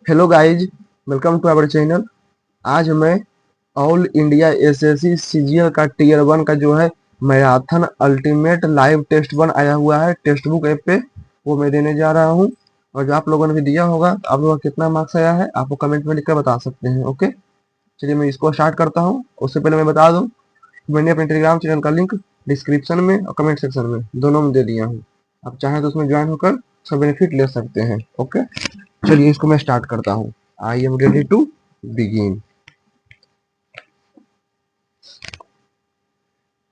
Hello guys, welcome to our channel. आज मैं all India SSC CGL का tier 1 का जो है मैराथन अल्टीमेट लाइव टेस्ट 1 आया हुआ है टेक्स्ट बुक ऐप पे, वो मैं देने जा रहा हूँ। और जो आप लोगों ने भी दिया होगा, आप लोगों का कितना मार्क्स आया है आप वो कमेंट में लिखकर बता सकते हैं। ओके, चलिए मैं इसको स्टार्ट करता हूँ। उससे पहले मैं बता दूँ, मैंने अपने टेलीग्राम चैनल का लिंक डिस्क्रिप्शन में और कमेंट सेक्शन में दोनों में दे दिया हूँ। आप चाहें तो उसमें ज्वाइन होकर उसका बेनिफिट ले सकते हैं। ओके, चलिए इसको मैं स्टार्ट करता हूँ। I am ready to begin.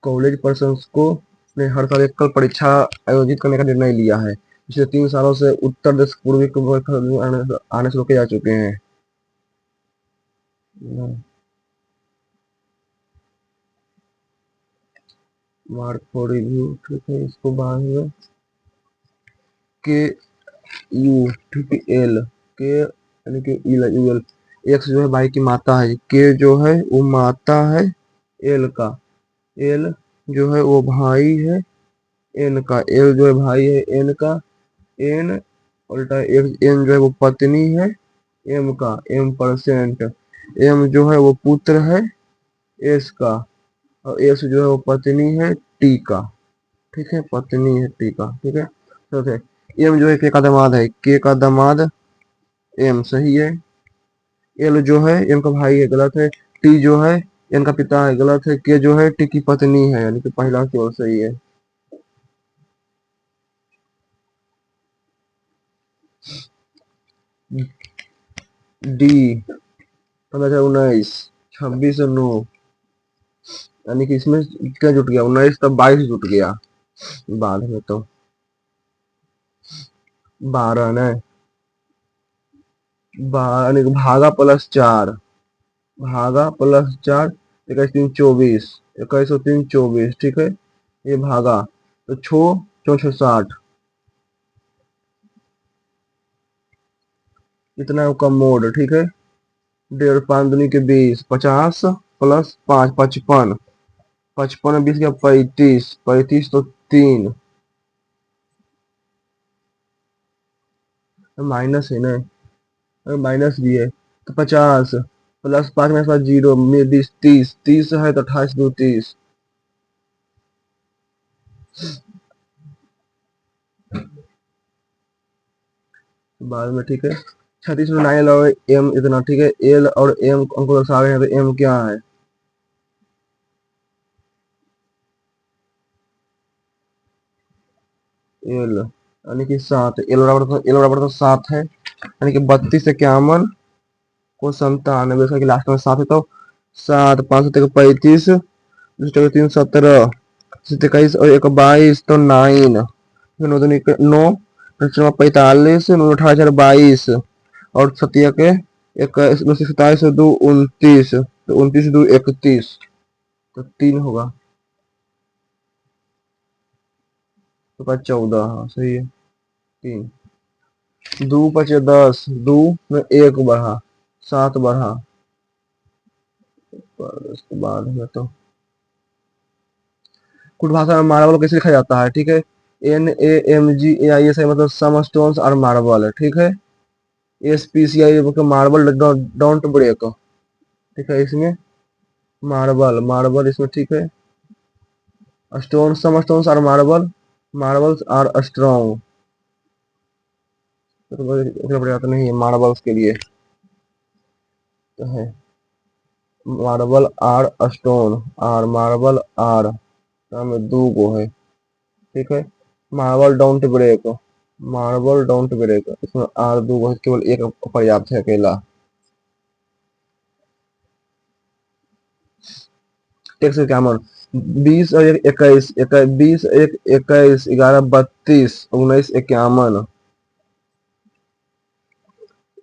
College persons को ने हर साल एकल परीक्षा आयोजित करने का निर्णय लिया है। पिछले 3 सालों से उत्तर देश पूर्वी को आने से रोके जा चुके हैं। मार्क फॉर रिव्यू, ठीक है, इसको बाद में के यू, ठीक है, एल के यानी कि यू एल। एक्स जो है भाई की माता है, के जो है वो माता है एल का, एल जो है वो भाई है एन का, एल जो है भाई है एन का, एन उल्टा एन जो है वो पत्नी है एम का, एम परसेंट, एम जो है वो पुत्र है एस का, और एस जो है वो पत्नी है टी का। ठीक है, पत्नी है टी का। ठीक है, तो एम जो है के का दामाद है, के का दामाद एम सही है। एल जो है एम का भाई है, गलत है। टी जो है एन का पिता है, गलत है। के जो है टी की पत्नी है, यानी कि पहला केवल सही है। डी 15/19, 26/9, यानी कि इसमें क्या जुट गया, 19 तब 22 जुट गया बाद में, तो 12 न, यानी कि भागा +4, भागा +4, 21 3 24, 21 और 3 24। ठीक है, ये भागा तो 6 4 6 60, इतना का मोड। ठीक है, 1.5 5 दूनी के 20, 50 +5 55, 55 20 का 35, 35 तो 3 माइनस है ना, माइनस भी है तो 50 +5 मेरे पास 0 में 20, 30 30 है तो 28 2 30, बाद में। ठीक है, 36 में 9 और एम इतना। ठीक है, एल और एम हमको दर्शा रहे हैं, तो एम क्या है, एल यानी कि 7, एल बराबर तो 7 है, यानी कि 32 51 को 97, इसका लास्ट में 7 है तो 7 5 35, 3 17, 21 और 1 22 तो 9, 9 45, 9 18 22 और 7 के 21 27 2 29, तो 29 2 31, तो 3 होगा, तो 14। हाँ सही है, 3। 2 5 10, 2 में 1 बढ़ा, 7 बढ़ा, पर उसके बाद में तो कुछ भाषा में मार्बल कैसे लिखा जाता है। ठीक है, NAMGAIS मतलब सम स्टोन्स और मार्बल है। ठीक है, SPCI मतलब मार्बल डोंट ब्रेक। ठीक है, इसमें मार्बल मार्बल इसमें। ठीक है, स्टोन सम स्टोन्स और मार्बल, मार्बल्स आर स्ट्रॉन्ग, तो बढ़िया तो नहीं है मार्बल्स के लिए, तो है marble are stone, are marble are में 2 गो है। ठीक है, marble don't break, marble don't break, इसमें आर 2 गो है, केवल एक पर्याप्त है अकेला। टेक्स क्या मन, 20 और 21, 20 1 21, 11 32, 19 51,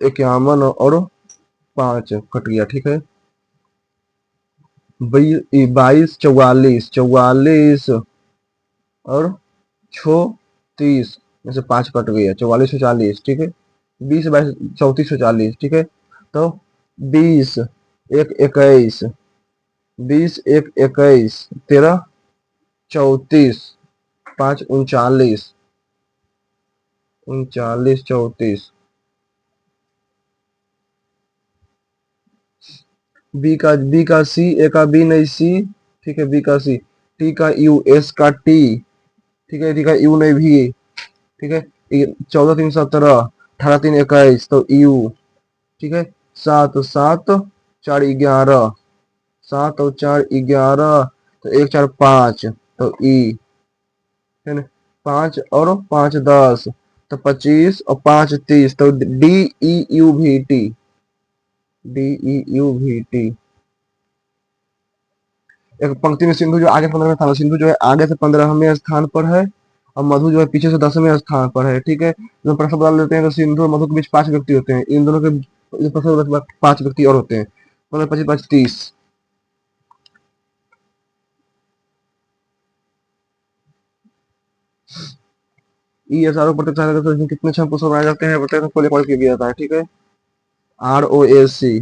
51 और 5 कट गया। ठीक है, 22 44, 44 और 6 30 में से 5 कट गया, 44 से 40। ठीक है, 20 22 34 से 40। ठीक है, तो 20 1 21, 20 1 21, 13 34, 5 39, 39 34, बी का सी, ए का बी नहीं सी, ठीक है, बी का सी, टी का यू, एस का टी, ठीक है, टी का यू नहीं भी, ठीक है, 14 3 17, 18 3 21 तो यू, ठीक है, 7 7 4 11, 7 और 4 11, तो 1 4 5 तो ई, है ना, 5 और 5 10 तो 25 और 5 30 तो डी ई यू भी टी, डी ई यू भी टी। एक पंक्ति में सिंधु जो आगे 15 में था, सिंधु जो है आगे से 15वें स्थान पर है और मधु जो है पीछे से 10वें स्थान पर है, ठीक है। जब प्रश्न बदल लेते हैं तो सिंधु और मधु के बीच 5 व्यक्ति होते हैं, इन दोनों के प्रश्न 5 व्यक्ति और होते हैं, 15 25 5 30। ई एस आर ओ प्रत्येक सहायता से कितने छह पुष्प बनाए जाते हैं, प्रत्येक को रिकॉर्ड किया जाता है, ठीक है। आर ओ ए सी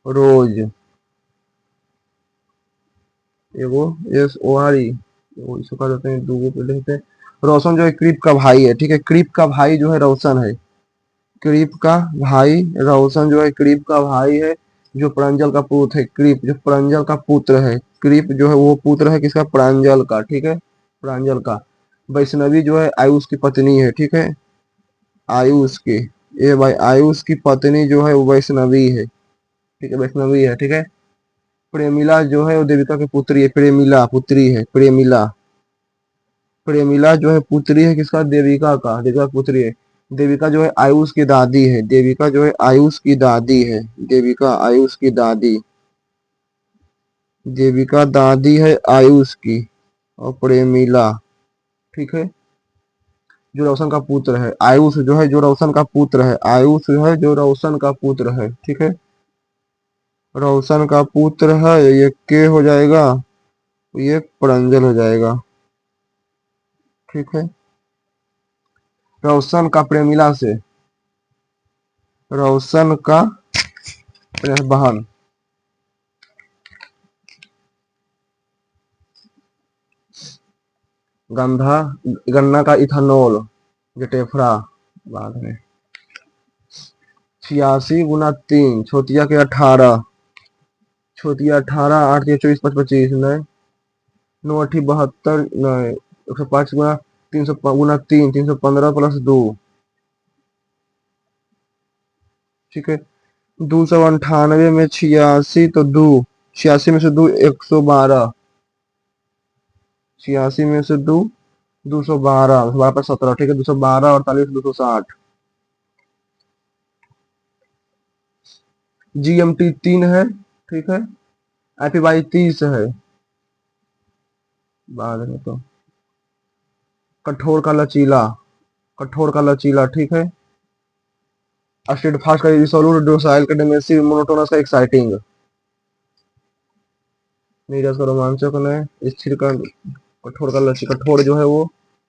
रोज, एगो एस ओ आर ई, इसको कहा जाते हैं, दूगो पे लिखते हैं। रोशन जो है क्रीप का भाई है, ठीक है, क्रीप का भाई जो है रोशन है, क्रीप का भाई रोशन जो है क्रीप का भाई है, जो प्रांजल का पुत्र है, क्रीप जो प्रांजल का पुत्र है, क्रीप जो है वो पुत्र है किसका, प्रांजल का, ठीक है, प्रांजल का। वैष्णवी जो है आयुष की पत्नी है, ठीक है, आयुष की, ये भाई आयुष की पत्नी जो है वो वैष्णवी है, ठीक है, वैष्णवी है, ठीक है। प्रेमिला जो है वो देविका की पुत्री है, प्रेमिला पुत्री है, प्रेमिला, प्रेमिला जो है पुत्री है किसका, देविका का, देविका की पुत्री है। देविका जो है आयुष की दादी है, देविका जो है आयुष की दादी है, देविका आयुष की दादी, देविका दादी है आयुष की, और प्रेमिला, ठीक है, जो रोशन का पुत्र है, आयुष जो है जो रोशन का पुत्र है, आयुष जो है जो रोशन का पुत्र है, ठीक है, रोशन का पुत्र है, ये के हो जाएगा, ये प्रांजल हो जाएगा, ठीक है। रोशन का प्रेमिला से, रोशन का बहन, गंधा, गन्ना का इथानॉल, जटेफरा, बाद में 86 × 3, छोटिया के 18, छोटिया 18, 8 के 24 5 25 नहीं, 9 8 72 नहीं, 105 गुना 300 गुना 3, 315 +2, ठीक है। 298 में 86 तो 2, 86 में से 2 112, 86 में से 2 212, 12 पर 17, ठीक है, 212 48 260। जीएमटी 3 है, ठीक है, एपीवाई 30 है, बाद में तो कठोर का लचीला, कठोर का लचीला, ठीक है। स्टेट फास्ट का रिसोल्यूट डोसाइल का डेमेसिव मोनोटोनस का एक्साइटिंग, नीरस का रोमांचक ने, स्थिर का, कठोर का लची, कठोर जो है वो,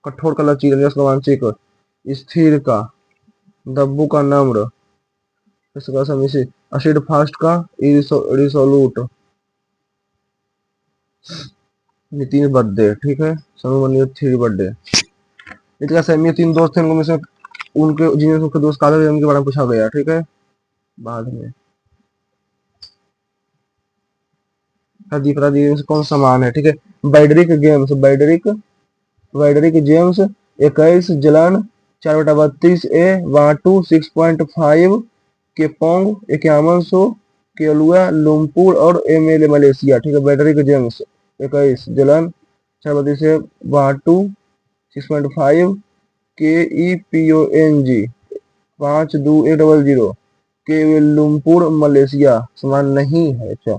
कठोर का लचीला, नीरस का रोमांचक, स्थिर का, दब्बू का नम्र, इसका समीसी, एसिड फास्ट का रिसोल्यूट, नितिन बर्थडे, ठीक है, समूह 3 बर्थडे। इनका सेम ये 3 दोस्त थे, उनमें से उनके जिनमें से उनके दोस्त काले थे उनके बारे में पूछा गया, ठीक है, बाद में दीपरा दी में से कौन समान है, ठीक है। बैडरिक गेम्स, बैडरिक, बैडरिक जेम्स 21, जलन 4/32 वाटू 6.5, केपोंग 5100, केलुआ लुमपुर और एमएलए मलेशिया, ठीक है, बैडरिक जेम्स 21, जलन 4/32 वाटू 6.5, के E P O N G 52100, के लुमपुर मलेशिया समान नहीं है, अच्छा।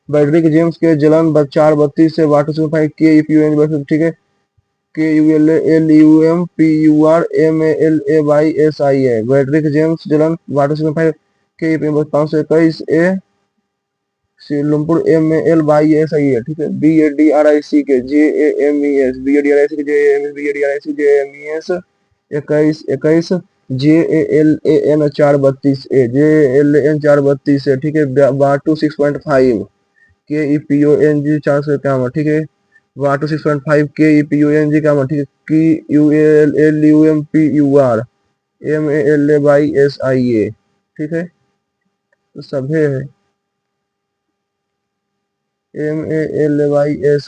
बैटरी के जेम्स के जलन 4/32 से वाटर से 5 K E P U N, ठीक है, K U L L U M P U R M A L A Y S I है, बैटरी के जेम्स जलन वाटर से 5 K E P 521 A Lumpur M A L Y S I है, ठीक है। B A D R I C K J A M E S, B A D R I C K J A M S, B A D R I C J M E S 21 21, J A L A N 4/32 A, J L N 4/32 है, ठीक है, बाटू 6.5, के E P O N G 451, ठीक है, वाटू 6.5 के E P O N G का, ठीक है, K U L L U M P U R M A L A Y S I A, ठीक है, तो सभी है। MALYSIA,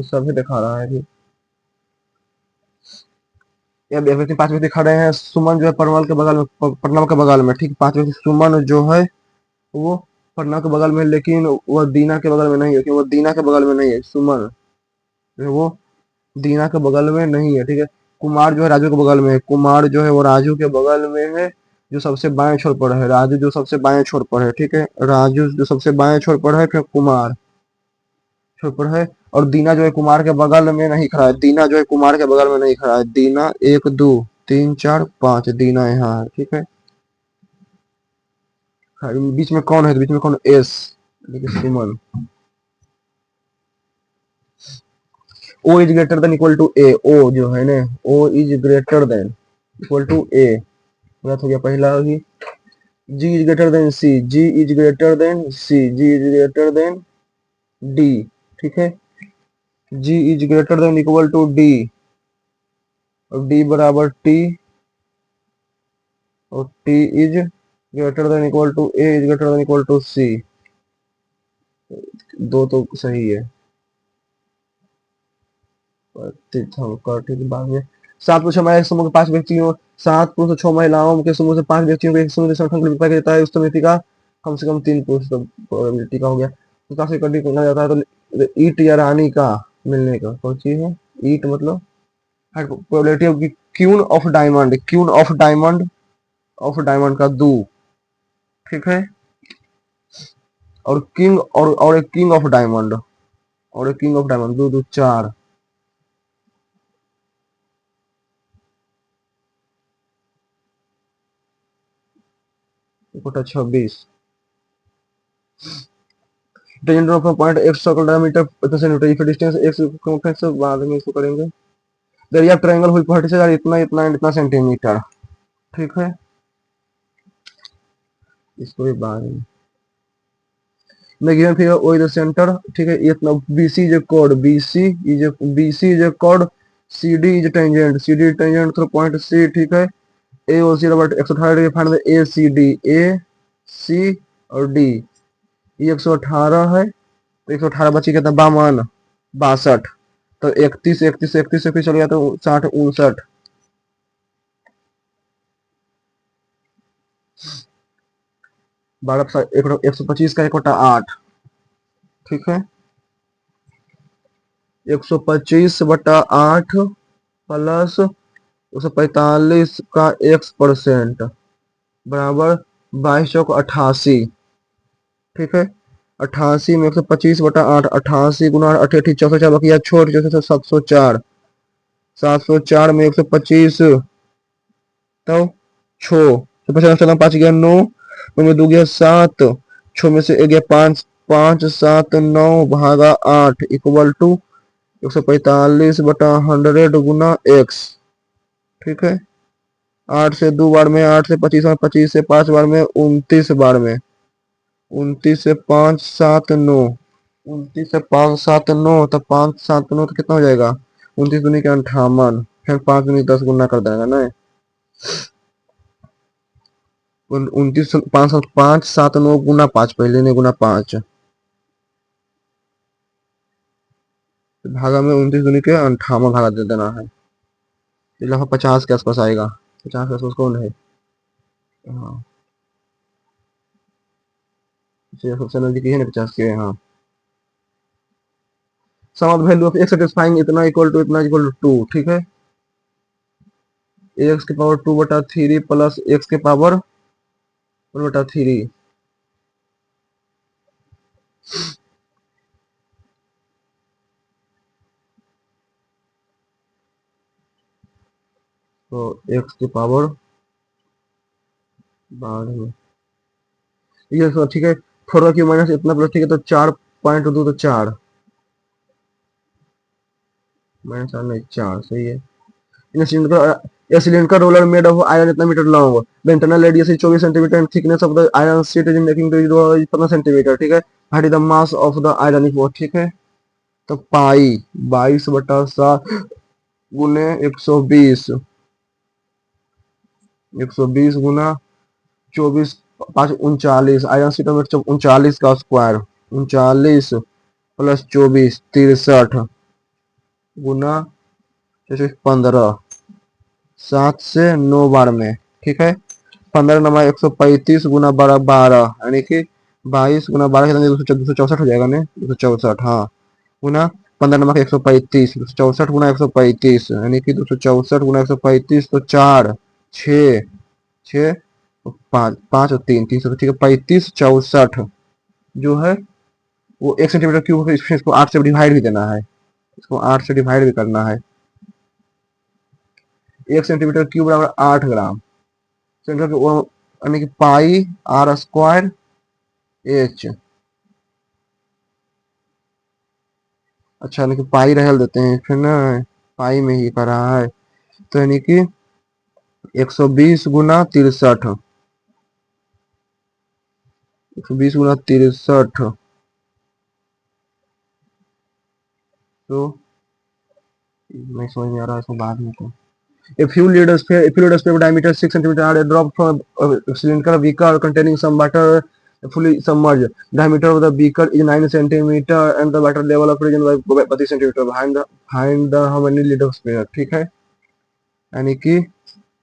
सभी दिखा रहा है अभी। ये व्यक्ति 5 व्यक्ति खड़े हैं। सुमन जो है परवल के बगल में, प्रणव के बगल में, ठीक 5 व्यक्ति। सुमन जो है वो प्रणव के बगल में, लेकिन वह दीना के बगल में नहीं है, क्योंकि वो दीना के बगल में नहीं है। सुमन जो है वो दीना के बगल में नहीं है, ठीक है। कुमार जो है राजू के बगल में है। कुमार जो है वो राजू के बगल में है, जो सबसे बाएं छोर पर है। राजू जो सबसे बाएं छोर पर है, ठीक है। राजू जो सबसे बाएं छोर पर है, फिर कुमार छोर पर है। और दीना जो है कुमार के बगल में नहीं खड़ा है। दीना जो है कुमार के बगल में नहीं खड़ा है। दीना 1 2 3 4 5, दीना यहाँ है, ठीक है। बीच में कौन है? बीच में कौन? एस, देखिए Suman. O is greater than equal to A. O जो है ना, O is greater than equal to A, गलत हो गया पहला ही। G is greater than C. G is greater than C. G is greater than D, ठीक है। G is greater than equal to D, और डी बराबर टी, और T is greater than equal to A is greater than equal to सी। दो तो सही है। ठीक, बाद में 7 पुरुष हमारे एक समूह के 5 व्यक्तियों, 7 पुरुष 6 महिलाओं के समूह से 5 व्यक्तियों को एक समूह से संगठन लिखा देता है। उस समिति का कम से कम 3 पुरुष, तो प्रोबेबिलिटी का हो गया। तो काफी कड़ी करना जाता है, तो ईट या रानी का मिलने का कौन चीज है? ईट मतलब probability of queen of diamond, queen of diamond का 2, ठीक है। और किंग और एक किंग ऑफ डायमंड, और एक किंग ऑफ डायमंड 2 2 4, कोटा 26। Tangent of point x circle diameter इतना centimetre, if distance x circumference से बाद में इसको करेंगे। दरिया ट्रायंगल हुई वर्टिसेस यार इतना इतना इतना सेंटीमीटर, ठीक है। इसको भी बाद में given figure O is centre, ठीक है। इतना BC इज कोड, BC इज कोड, CD is tangent, CD tangent through point C, ठीक है। ए और सी बराबर 118 डिग्री, फाइंड द ACD, AC और D। ये 118 है, तो 118 बची कितना? 52 62, तो 31 31 31 31 चल गया, तो 60 59, 12 125 का 1/8, ठीक है। 125/8 प्लस 145 का x% बराबर 2288, ठीक है। 88 में 125/8, 88 गुना 88 404 बकिया छोड़, 704, 704 में 125 तो छो, तो 5 गया 9, में 2 गया 7, 6 में से 1 गया 5, 5 7 9 भागा 8 इक्वल टू 145/100 गुना x, ठीक है। 8 से 2 बार में, 8 से 25 में, 25 से 5 बार में, 29 बार में, 29 से 5 7 9, 29 से 5 7 9, तो 5 7 9 तो कितना हो जाएगा? 29 दूनी के 58, फिर 5 दूनी 10 गुना कर देगा ना। 29 5 5 7 9 गुना 5, पहले ने गुना 5 भागा में 29 दूनी के 58 भागा दे देना है, तो लगभग 50 के आसपास आएगा। 50 के आसपास कौन है? हाँ, सबसे नजदीक है ना 50 के। हाँ, sum of value of x satisfying इतना इक्वल टू इतना इक्वल टू 2, ठीक है। एक्स के पावर 2/3 प्लस एक्स के पावर 1/3, तो एक्स की पावर बाढ़ में ये सब, ठीक है। 4 माइनस इतना प्लस, ठीक है, तो 4.2 तो 4 माइनस 4 नहीं 4, सही है। A cylinder roller made of iron इतना metre long, the internal radius is 24 centimetre and thickness of the iron sheet is making the is 15 centimetre, ठीक है। What is the mass of the iron is, ठीक है। तो पाई 22/7 गुने 120, 120 गुना 24 5 39, iron सीटोमेट 39 का square, 39 plus 24 63 गुना 15, 7 से 9 बार में, ठीक है। 15 नमा 135 गुना 12 12, यानी कि 22 गुना 12 कितना, 264 हो जाएगा, नहीं 264, हाँ, गुना 15 नंबर 135, 264 गुना 135, यानी कि 264 गुना 135, तो 4 6 6 5 5 और 3 300, ठीक है, 35 64 जो है वो 1 सेंटीमीटर क्यूब है। इसको 8 से डिवाइड भी देना है, इसको 8 से डिवाइड भी करना है। 1 सेंटीमीटर क्यूब बराबर 8 ग्राम, सेंटीमीटर यानी कि पाई आर स्क्वायर एच, अच्छा यानी कि पाई रहल देते हैं फिर ना, पाई में ही करा है, तो यानी कि 120 गुना 63, 120 गुना 63, तो नहीं समझ में आ रहा है, इसको बाद में तो A fluid sphere diameter 6 centimeter are dropped from a cylindrical beaker containing some water fully submerged. Diameter of the beaker is 9 centimeter and the water level of region by 32 centimeter behind the how many liter sphere, ठीक है, यानी कि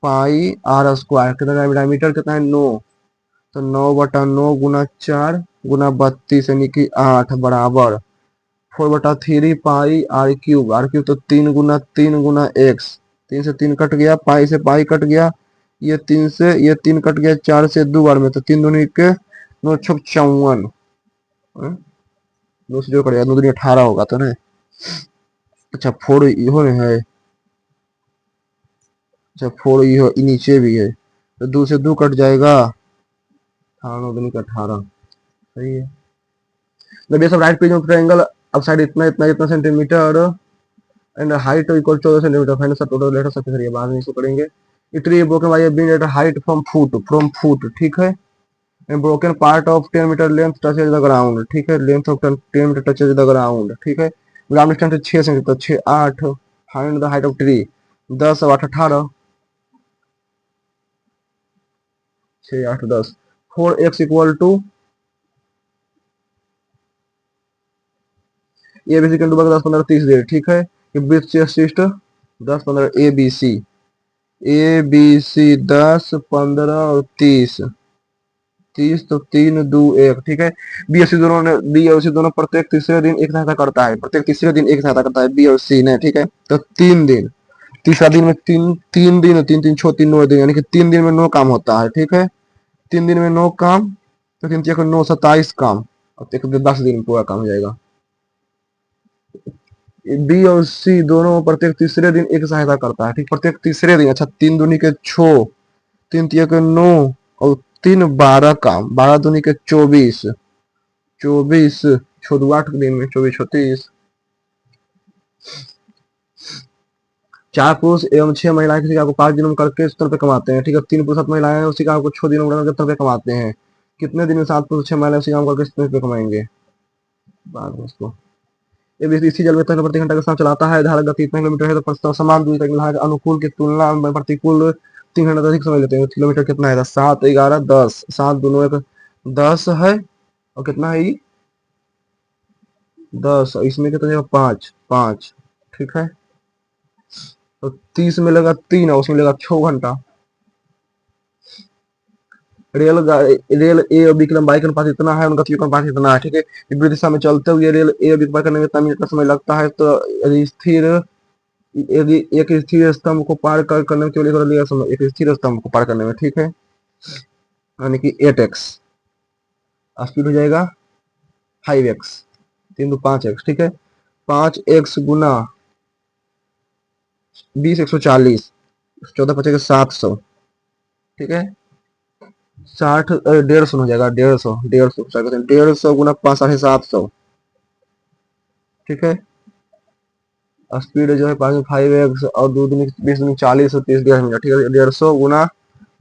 पाई are square कितना, diameter कितना है 9, तो 9/9 गुना 4 गुना 32 यानी कि 8 बराबर 4/3 पाई आर क्यूब तो 3 गुना 3 गुना एक्स, 3 से 3 कट गया, पाई से पाई कट गया, ये 3 से ये 3 कट गया, 4 से 2 बार में, तो 3 दूनी के 9 छक 54, 2 से जो कट गया 2 दूनी 18 होगा तो नहीं, अच्छा 4 इहो है, अच्छा 4 इहो नीचे भी है, तो 2 से 2 कट जाएगा, 18 9 दूनी का 18, सही है। The base of right page of triangle upside इतना इतना इतना centimetre and height equal 14 centimetre, find the total letter सबसे करिए, बाद में इसको करेंगे। इट री broken by been at height from foot, ठीक है, and broken part of 10 metre length touches the ground, ठीक है, length of 10 metre touches the ground, ठीक है, ground distance 6 centimetre, 6 8, find the height of tree, 10 8 18, 6 8 10, 4x equal to A B C के 10 15 30 दे, ठीक है, ये breadth chest 10 15 A B C 10 15 और 30 30, तो 3 2 1, ठीक है। बी और सी दोनों प्रत्येक तीसरे दिन एक सहायता करता है, प्रत्येक तीसरे दिन एक सहायता करता है बी और सी ने, ठीक है, तो 3 दिन, तीसरा दिन में 3 दिन 3 3 6 3 9 दिन, यानी कि 3 दिन में 9 काम होता है, ठीक है, 3 दिन में 9 काम, तो 3 3 9 27 काम, और 10 दिन में पूरा काम हो जाएगा। बी और सी दोनों प्रत्येक तीसरे दिन एक सहायता करता है, ठीक, प्रत्येक तीसरे दिन, अच्छा 3 दूनी के 6, 3 तिया के 9 और 3 12 काम, 12 दूनी के 24, 24 छोड़ 8 दिन में 24 36, 4 पुरुष एवं 6 महिलाएं किसी काम को 5 दिनों में करके 70 रुपए कमाते हैं, ठीक है, 3 पुरुष 7 महिलाएं उसी काम को 6 दिनों में करके 70 रुपए कमाते हैं, कितने दिन में 7 पुरुष 6 महिलाएं उसी काम करके 70 रुपए कमाएंगे, बाद में इसको। इसी जल में तैरने प्रति घंटा के साथ चलाता है, धारा गति इतना किलोमीटर है, तो प्रस्ताव समान दूरी तक मिला है, अनुकूल की तुलना में प्रतिकूल 3 घंटा अधिक समय लेते हैं, किलोमीटर कितना है, 7 11 10, 7 दोनों एक 10 है, और कितना है ये 10, इसमें कितना 5 5, ठीक है, तो 30 में लगा 3 और उसमें लगा 6 घंटा। रेल ए और बी की लंबाई का अनुपात इतना है, उनका गति का अनुपात इतना है, ठीक है, विपरीत दिशा में चलते हुए रेल ए और बी को पार करने में इतना मिनट का समय लगता है, तो यदि स्थिर यदि एक स्थिर स्तंभ को पार करने में केवल एक स्थिर स्तंभ को पार करने में, ठीक है, यानी कि 8x स्पीड हो जाएगा 5x, 3 2 5x, ठीक है, 5x गुना 20 140, 14 बचेगा 700, ठीक है, 60 150 हो जाएगा, 150 गुना 5 750, ठीक है, स्पीड जो है 5x और 2 दूनी 20 दूनी 40 और 30 1.5 मिनट, ठीक है, 150 गुना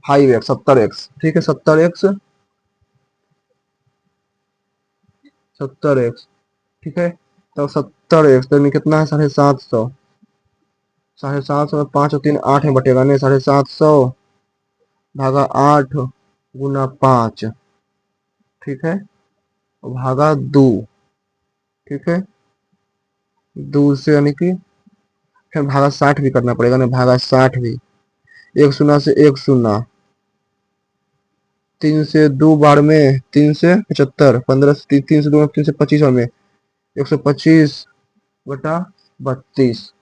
5x 70x, ठीक है, 70x, ठीक है, तो 70x तो कितना है 750, 750 में 5 और 3 8 में बटेगा नहीं, 750 भागा 8 गुना 5, ठीक है, भागा 2, ठीक है, 2 से यानी कि फिर भागा 60 भी करना पड़ेगा ना, भागा 60 भी, एक शून्य से एक शून्य, 3 से 2 बार में 3 से 75, 15 से 3 से 2 3 से 25 बार में 125 बटा 32।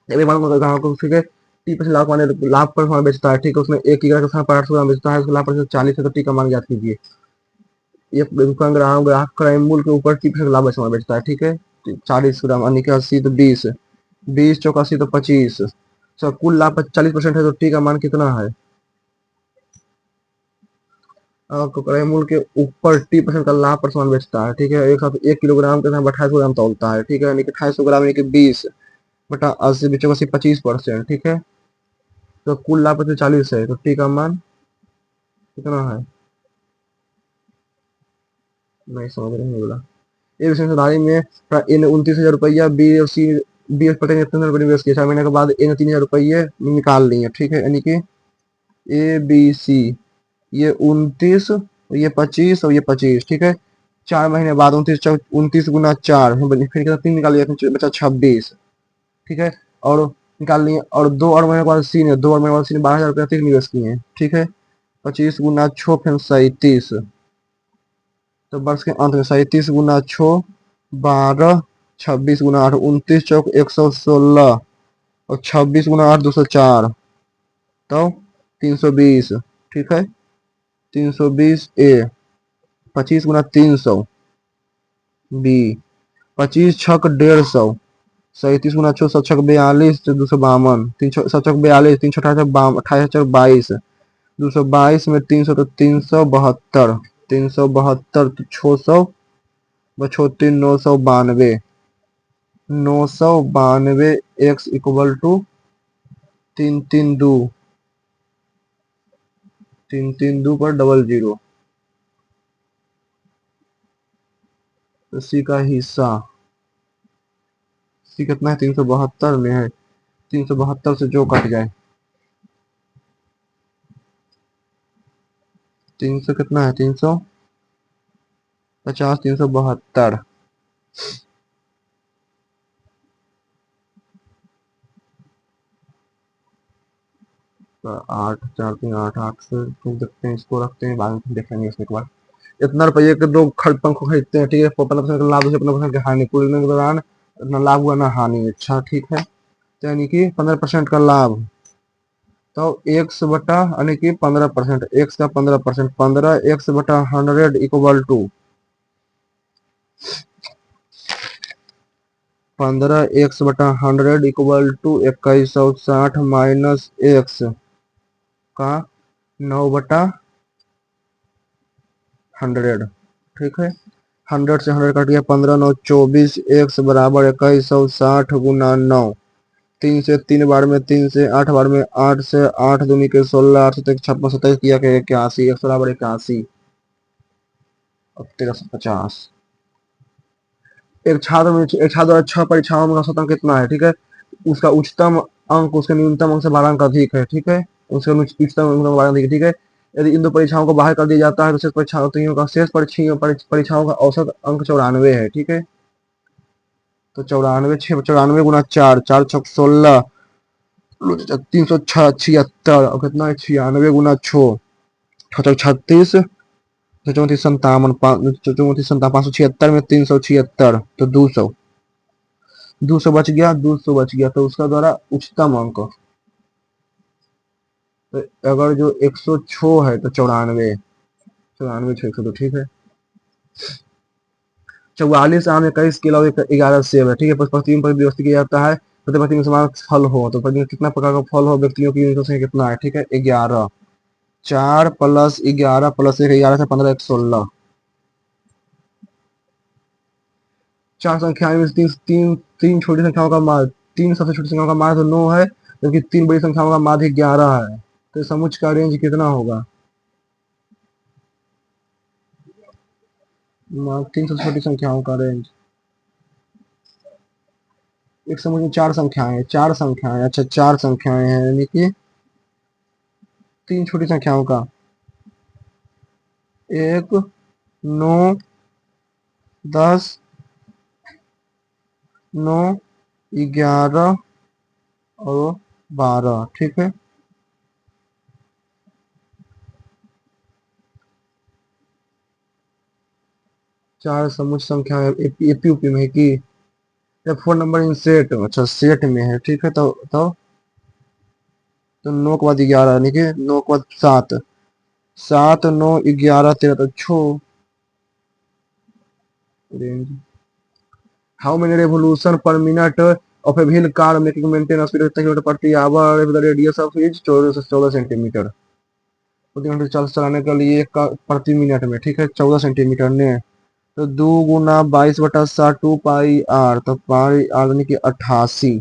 एक बार ग्राहक को ठीक है, टी पर लाभ माने लाभ पर सामान बेचता है, ठीक है, उसने एक की ग्राहक पर 800 ग्राम बेचता है, उसका लाभ पर 40 है, तो टी का मान ज्ञात कीजिए। एक दुकान ग्राहक ग्राहक क्राइम मूल्य के ऊपर 30% लाभ पर सामान बेचता है, ठीक है, 40 ग्राम यानी कि 80 तो 20, 20 चौक 80 तो 25, तो कुल लाभ पर 40% है, तो टी का मान कितना है? क्राइम मूल्य के ऊपर 30% का लाभ पर सामान बेचता है, ठीक है, एक साथ 1 किलोग्राम के साथ 28 ग्राम तौलता है, ठीक है, यानी कि 2800 ग्राम यानी कि 20 बटा 80 बीचों 80 25%, ठीक है, तो कुल लाभ तो 40 है, तो टी का मान कितना है? नहीं समझ रहे हैं बोला। ए विशेषधारी में इन 29,000 रुपया बी और सी, बी और पटेल ने 3,000 रुपये निवेश किया, 4 महीने के बाद ए ने 3,000 रुपये निकाल लिए, ठीक है, यानी कि ए बी सी, ये 29, ये 25 और ये 25, ठीक है, 4 महीने बाद 29 गुना 4, फिर कितना 3 निकाल लिया, बचा 26, ठीक है, और निकाल लिए, और 2 और महीने बाद सी ने 2 और महीने बाद सी ने 12,000 रुपया अधिक निवेश किए हैं, ठीक है, 25 गुना 6 फिर 37, तो वर्ष के अंत में 37 गुना 6 12, 26 गुना 8 29 चौक 116, और 26 गुना 8 204, तो 320, ठीक है, 320 ए, 25 गुना 300 बी, 25 छक 150, 37 गुना 6 7 छक 42, 252, 3 छक 42, 3 छक 28 222 में 300 तो 372, 372 तो 600 बछोती 992, 992 एक्स इक्वल टू 332, 332 पर 00, तो सी का हिस्सा, सी कितना है? 372 में है, 372 से जो कट जाए, 300 कितना है? 350, 372, 8 4 3 8 8 से तुम देखते हैं, इसको रखते हैं, बाद में देखेंगे इसमें एक बार। इतना रुपये के दो पंखों खरीदते हैं, ठीक है, 15% का लाभ, 15% की हानि, पूरे दिन के दौरान ना लाभ हुआ ना हानि, अच्छा ठीक है, तो यानी कि 15% का लाभ, तो एक्स बटा यानी कि 15%, एक्स का 15%, 15 x बटा 100 इक्वल टू 15 x बटा 100 इक्वल टू 2160 माइनस एक्स का 9/100, ठीक है, 100 से 100 कट गया, 15 9 24, एक्स बराबर 2160 गुना 9, 3 से 3 बार में 3 से 8 बार में 8 से 8 दूनी के 16, 8 से 56 27 किया के 81, एक्स बराबर 81, अब 1350। एक छात्र द्वारा 6 परीक्षाओं में औसत अंक कितना है, ठीक है, उसका उच्चतम अंक उसके न्यूनतम अंक से 12 अंक अधिक है, ठीक है, उसका उच्चतम अंक 12 अधिक है, ठीक है, यदि इन दो परीक्षाओं को बाहर कर दिया जाता है तो शेष परीक्षार्थियों का शेष परीक्षाओं का औसत अंक 94 है, ठीक है, तो 94 94 गुना 4, 4 छक 16, 376, और कितना है 96 गुना 6, 36, 34 57, 34 57, 576 में 376, तो 200, 200 बच गया, 200 बच गया, तो उसका द्वारा उच्चतम अंक, तो अगर जो 106 है तो 94, 94 6 102, ठीक है, 44 आम 21 के अलावा 11 सेब है, ठीक है, प्रतियों पर व्यवस्थित किया जाता है, प्रति में समान फल हो, तो प्रति में कितना प्रकार का फल हो, व्यक्तियों की संख्या कितना है, ठीक है, 11, 4 प्लस 11 प्लस 1, 11 से 15 1 16, 4 संख्याएं में तीन तीन तीन छोटी संख्याओं का माध्य, 3 सबसे छोटी संख्याओं का माध्य 9 है, जबकि 3 बड़ी संख्याओं का माध्य 11 है, तो समुच्च का रेंज कितना होगा? 3 सबसे छोटी संख्याओं का रेंज, एक समुच्च में 4 संख्याएं, 4 संख्याएं, अच्छा 4 संख्याएं हैं, यानी कि तीन छोटी संख्याओं का, 1, 9, 10, 9, 11 और 12, ठीक है। चार समुच्च संख्या एपीयूपी में है कि या फोन नंबर इन सेट, अच्छा सेट में है, ठीक है। तो 9 के बाद 11 यानी कि 9 के बाद 7, 7, 9, 11, 13 तो छो range. How many revolution per minute of a wheel car making maintain speed kilometre प्रति hour with radius of is 14 centimetre. प्रति घंटे चलाने के लिए प्रति मिनट में, ठीक है, 14 सेंटीमीटर ने। तो 2 × 22/7 2 पाई आर, तो पाई आर यानी कि 88,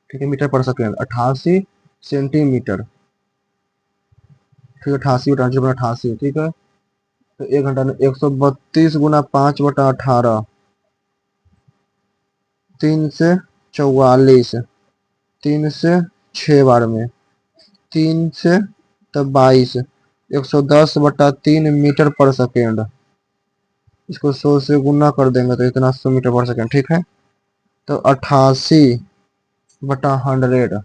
ठीक है, मीटर पर सेकेंड, 88 सेंटीमीटर, ठीक है, 88/88, ठीक है। तो 1 घंटा में 132 × 5/18, 3 से 44, 3 से 6 बार में, 3 से तो 22, 110/3 मीटर पर सेकेंड। इसको 100 से गुना कर देंगे तो इतना 100 मीटर पर सेकेंड, ठीक है। तो 88/100,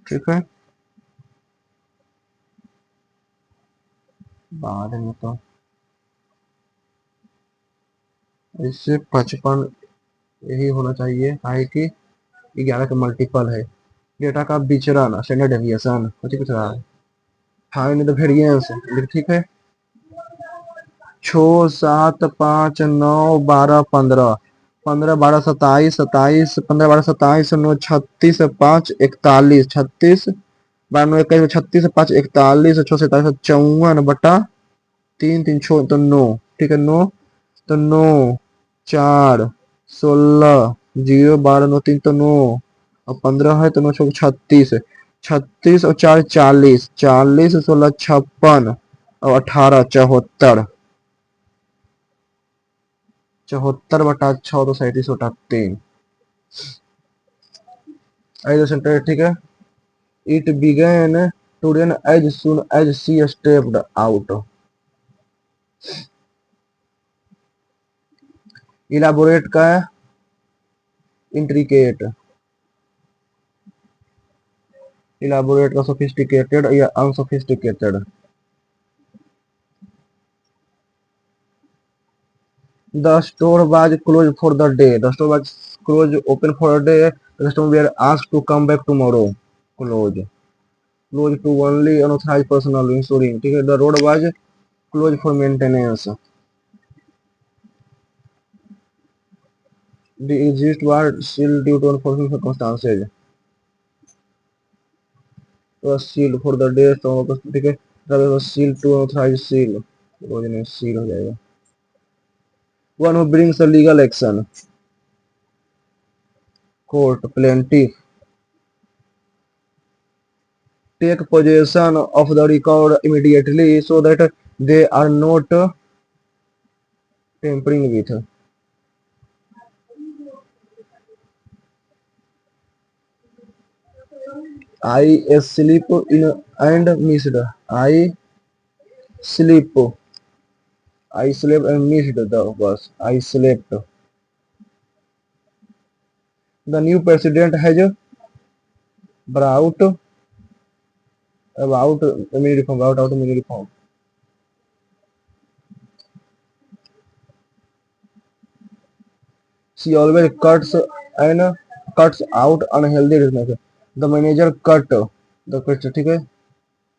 ठीक है। बाद में तो इससे 55 यही होना चाहिए, काहे कि 11 का मल्टीपल है। डेटा का विचरण स्टैंडर्ड डेविएशन कुछ रहा है, फाइंड द वेरिएंस, ठीक है। 6, 7, 5, 9, 12, 15, 15, 12, 27, 27, 15, 12, 27, 9, 36, 5, 41, 36, 12, 21, 36, 5, 41, 6, 27, 54/3, 3, 6 तो 9, ठीक है, 9 तो 9, 4, 16, 0, 12, 9, 3 तो 9 और 15 है तो 9, 36, 36 और 4, 40, 40, 16, 56 और 18, 74, 74/6 तो 37/3, ऐसे सेंटर, ठीक है। It began to rain as soon as she stepped out. Elaborate का इंट्रिकेट, इलाबोरेट का सोफिस्टिकेटेड या unsophisticated. The store was closed for the day. The store was closed, open for a day. The customer were asked to come back tomorrow. Closed. Closed to only unauthorized personnel ensuring. ठीक है. The road was closed for maintenance. The exit was sealed due to unforeseen circumstances. It was sealed for the day. तो ठीक है. Travel was sealed to unauthorized seal. रोज में seal हो जाएगा. One who brings a legal action. Court, plaintiff. Take possession of the record immediately so that they are not tampering with. I sleep in and missed. I sleep. I slept and missed the bus. I slept. The new president has brought about a mini reform. Brought out a mini reform. She always cuts out unhealthy business. The manager cut the question. ठीक है.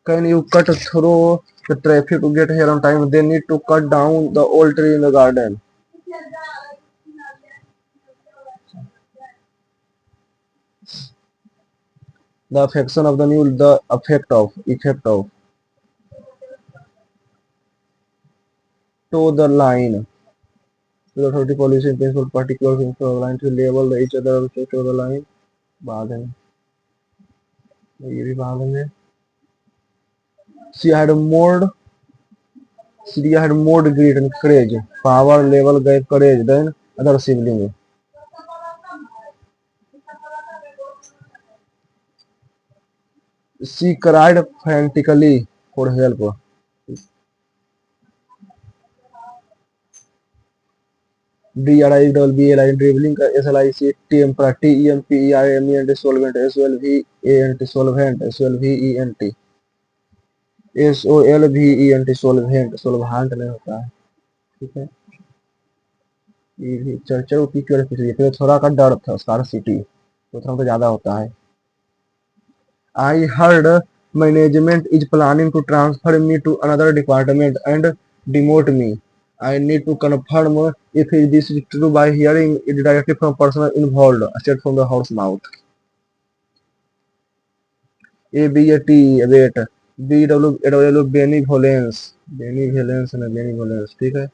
Can you cut through the traffic to get here on time? They need to cut down the old tree in the garden. The affection of the new, the effect of to the line. To the authority policy in principle particular things to the line to label each other to the line. बाद में ये भी बाद में. She had more. Syria had more grit and courage. Power level gave courage than other siblings. She cried frantically for help. DRIBBLI dribbling का SLIC temper TEMPERMENT solvent SOLVENT solvent SOLVENT SOLVENT solvent solvent नहीं होता है, ठीक है। ये भी चर्चा की क्यों पूछ रही है, फिर थोड़ा का डर था स्कार्सिटी तो थोड़ा तो ज्यादा होता है। I heard management is planning to transfer me to another department and demote me. I need to confirm if this is true by hearing it directly from person involved, straight from the horse mouth. ABAT wait BW benevolence ना benevolence, ठीक है।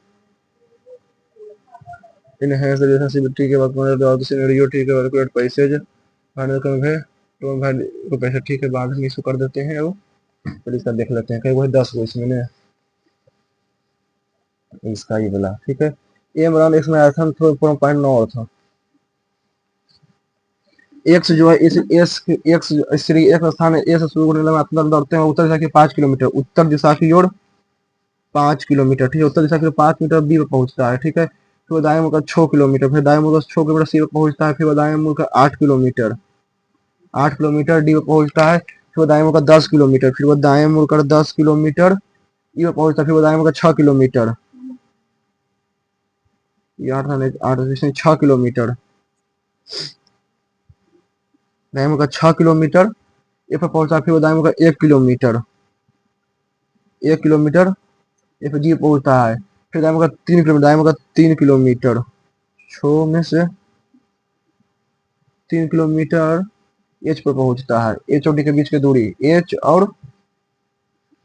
Enhance the relationship ठीक है, work और scenario ठीक है, work passage final convey तो भाई को पैसा ठीक है, बाद में इसको कर देते हैं। वो फिर इसका देख लेते हैं, कहीं वही 10 को इसमें ने इसका ये बोला, ठीक है। ये मरान इसमें आयथन थ्रो पॉइंट 9 था। एक्स जो है इस एक्स श्री एक स्थान है, ए से शुरू होने लगा अपना दौड़ते हैं उत्तर दिशा की 5 किलोमीटर, उत्तर दिशा की ओर 5 किलोमीटर, ठीक है। उत्तर दिशा की 5 मीटर बी पे पहुंचता है, ठीक है। फिर दाएं मुड़ का 6 किलोमीटर, फिर दाएं मुड़ का 6 किलोमीटर सी पे पहुंचता है, फिर दाएं मुड़ का 8 किलोमीटर, 8 किलोमीटर डी पे पहुंचता है, फिर दाएं मुड़ का 10 किलोमीटर, फिर वो दाएं मुड़ कर 10 किलोमीटर ई पे पहुंचता है, फिर वो दाएं मुड़ का 6 किलोमीटर, ये 6 किलोमीटर, दाएं मुड़ का 6 किलोमीटर ए पे पहुंचता है, फिर वो दाएं मुड़ का 1 किलोमीटर, 1 किलोमीटर ए पे जी पहुंचता है, फिर दाएं मुड़ का 3 किलोमीटर, दाएं मुड़ का 3 किलोमीटर, 6 में से 3 किलोमीटर एच पर पहुंचता है, एच और डी के बीच की दूरी एच और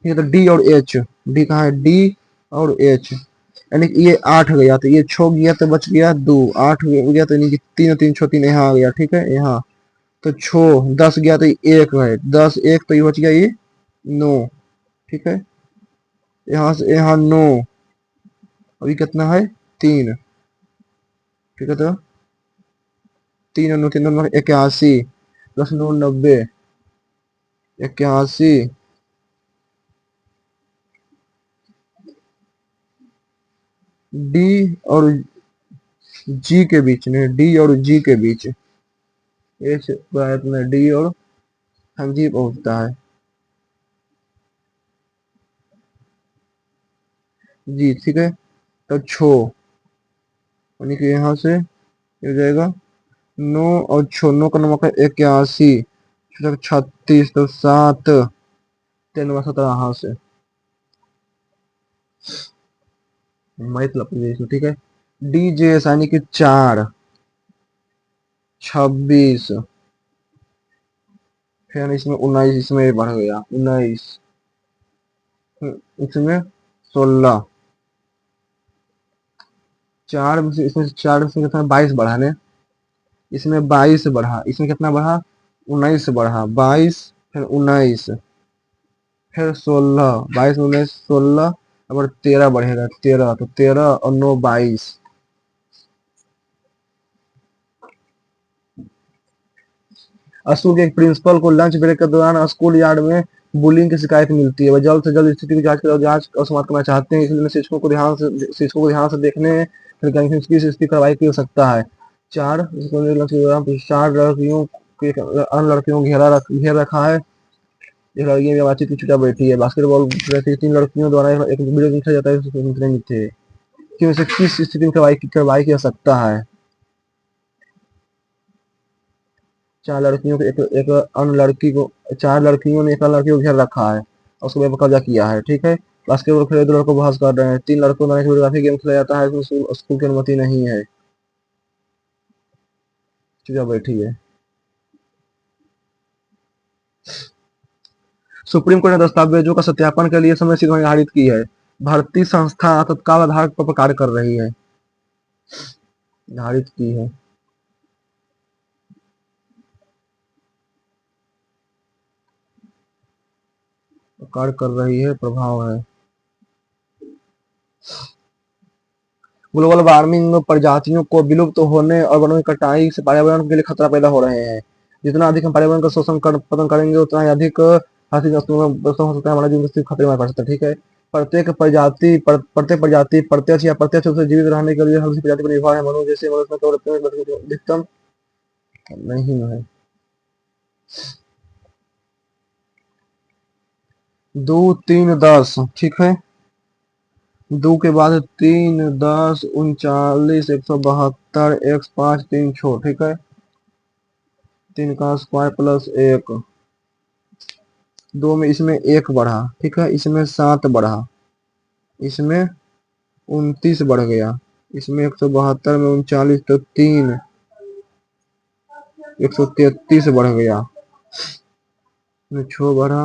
ये तो डी और एच, डी कहाँ है, डी और एच, यानी कि ये 8 गया तो ये 6 गया तो बच गया 2, 8 गया तो यानी कि 3 3 6 3 यहाँ आ गया, ठीक है। यहाँ तो 6 10 गया तो 1 है, 10 1 तो ये बच गया ये 9, ठीक है। यहाँ से यहाँ 9, अभी कितना है 3, ठीक है। तो 3 और 9 3 9 81 प्लस 9 90 81, डी और जी के बीच में, डी और जी के बीच एच में डी और हम जी पहुंचता है, जी ठीक है। तो 6 यानी कि यहाँ से हो जाएगा 9 और 6 9 का नंबर का 81 36 तो 7 3 17 यहाँ से मतलब ठीक है। डी जे यानी कि 4 26 फिर इसमें 19, इसमें बढ़ गया 19, इसमें 16, 4 में से इसमें 4 में से कितना 22 बढ़ा ने, इसमें 22 बढ़ा, इसमें कितना बढ़ा 19 बढ़ा, 22 फिर 19 फिर 16, 22 19 16 और 13 बढ़ेगा 13, तो 13 और 9 22। स्कूल के एक प्रिंसिपल को लंच ब्रेक के दौरान स्कूल यार्ड में बुलिंग की शिकायत मिलती है। वह जल्द से जल्द स्थिति की जांच और समाप्त करना चाहते हैं, इसलिए शिक्षकों को ध्यान से देखने की स्थिति कार्रवाई की हो सकता है। 4 लड़कियों अन्य लड़कियों घेर रखा है, एक लड़की बातचीत की चुटा बैठी है, बास्केटबॉल 3 लड़कियों द्वारा एक वीडियो दिखाया जाता है थे कि उसे किस स्थिति में कार्रवाई की सकता है। 4 लड़कियों को एक अन्य लड़की को 4 लड़कियों ने एक अन्य लड़की को घेर रखा है और उसको पर कब्जा किया है, ठीक है। बास्केटबॉल खेल 2 लड़कों बहस कर रहे हैं, 3 लड़कों द्वारा वीडियोग्राफी गेम खेला जाता है, स्कूल की अनुमति नहीं है, चुप बैठी है। सुप्रीम कोर्ट ने दस्तावेजों का सत्यापन के लिए समय सीमा निर्धारित की है। भारतीय संस्था तत्काल आधार पर कार्य कर रही है, निर्धारित की है। कार्य कर रही है, प्रभाव है। ग्लोबल वार्मिंग में प्रजातियों को विलुप्त होने और वनों की कटाई से पर्यावरण के लिए खतरा पैदा हो रहे हैं। जितना अधिक हम पर्यावरण का शोषण पतन करेंगे उतना ही अधिक हाथी का प्रस्तुत हो सकता है, हमारा जीवन स्थिति खतरे में पड़ सकता है, ठीक है। प्रत्येक प्रजाति प्रत्यक्ष या प्रत्यक्ष रूप से जीवित रहने के लिए हर किसी प्रजाति पर निर्भर है। मनुष्य जैसे मनुष्य का अधिकतम नहीं है। 2 3 10, ठीक है। 2 के बाद 3 10 39 172 x 5 3 6, ठीक है। 3 का स्क्वायर प्लस 1, 2 में इसमें 1 बढ़ा, ठीक है। इसमें 7 बढ़ा, इसमें 29 बढ़ गया, इसमें 172 में 39 तो 3 133 बढ़ गया, इसमें 6 बढ़ा,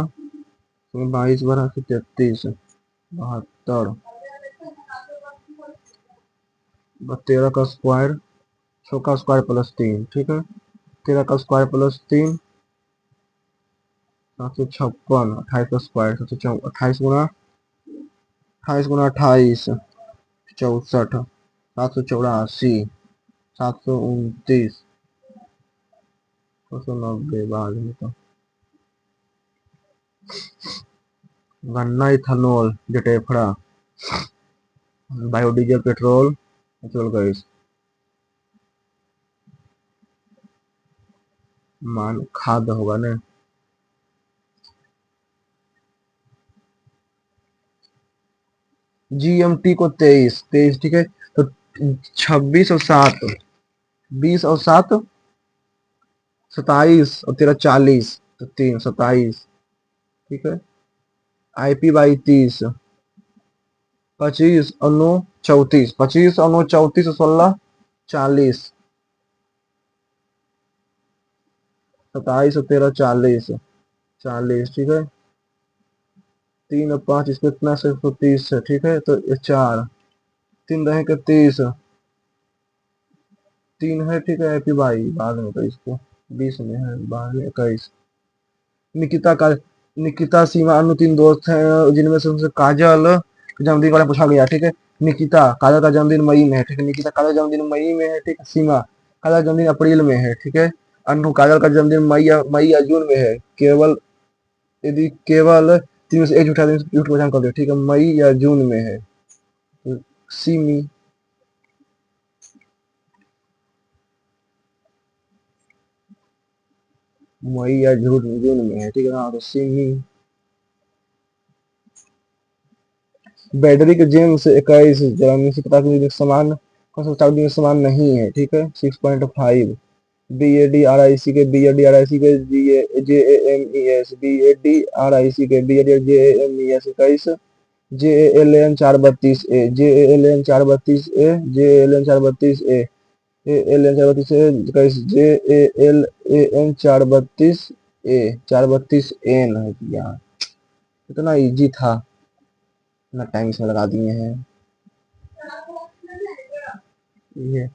इसमें 22 बढ़ा, 33 72 13 का स्क्वायर, 6 का स्क्वायर प्लस 3, ठीक है। 13 का स्क्वायर प्लस 3 756, 28 का स्क्वायर 28 गुना 28 64 784 729 290 बाद में तो गन्ना इथेनॉल जटेफड़ा बायोडीजल पेट्रोल नेचुरल गैस मान खाद होगा ना। जीएमटी को 23 23, ठीक है। तो 26 और 7 20 और 7 27 और 13 40 तो 3 27, ठीक है। आईपी बाई 30 25 और 9 34 25 और 9 34 और 16 40 27 और 13 40 40, ठीक है। 3 और 5 इसको इतना से 130 है, ठीक है। तो 4 3 रहे के 30 3 है, ठीक है। एपी बाई बाद में तो इसको 20 में है, बाद में 21। निकिता का निकिता सीमा अनु 3 दोस्त हैं, जिनमें से उनसे काजल जन्मदिन वाला पूछा गया, ठीक है। निकिता काजल का जन्मदिन मई में है, ठीक है। निकिता काजल जन्मदिन मई में है, ठीक है। सीमा काजल जन्मदिन अप्रैल में है, ठीक है। अनु काजल का जन्मदिन मई या जून में है। केवल यदि केवल 3 में से एक झूठा झूठ पहचान कर दो, ठीक है। मई या जून में है, तो सीमी मई या जून में है, ठीक है। हाँ, तो सीमी बेडरिक जेम्स 21 जर्मनी से पता चला समान कौन सा चार्ट में समान नहीं है, ठीक है। 6.5 B A D R I C K J A M E S B A D R I C K 21 J A L N 432 A J A L N 432 A J A L N 432 A 432 N है यार। इतना easy था, इतना time इसमें लगा दिए हैं। ये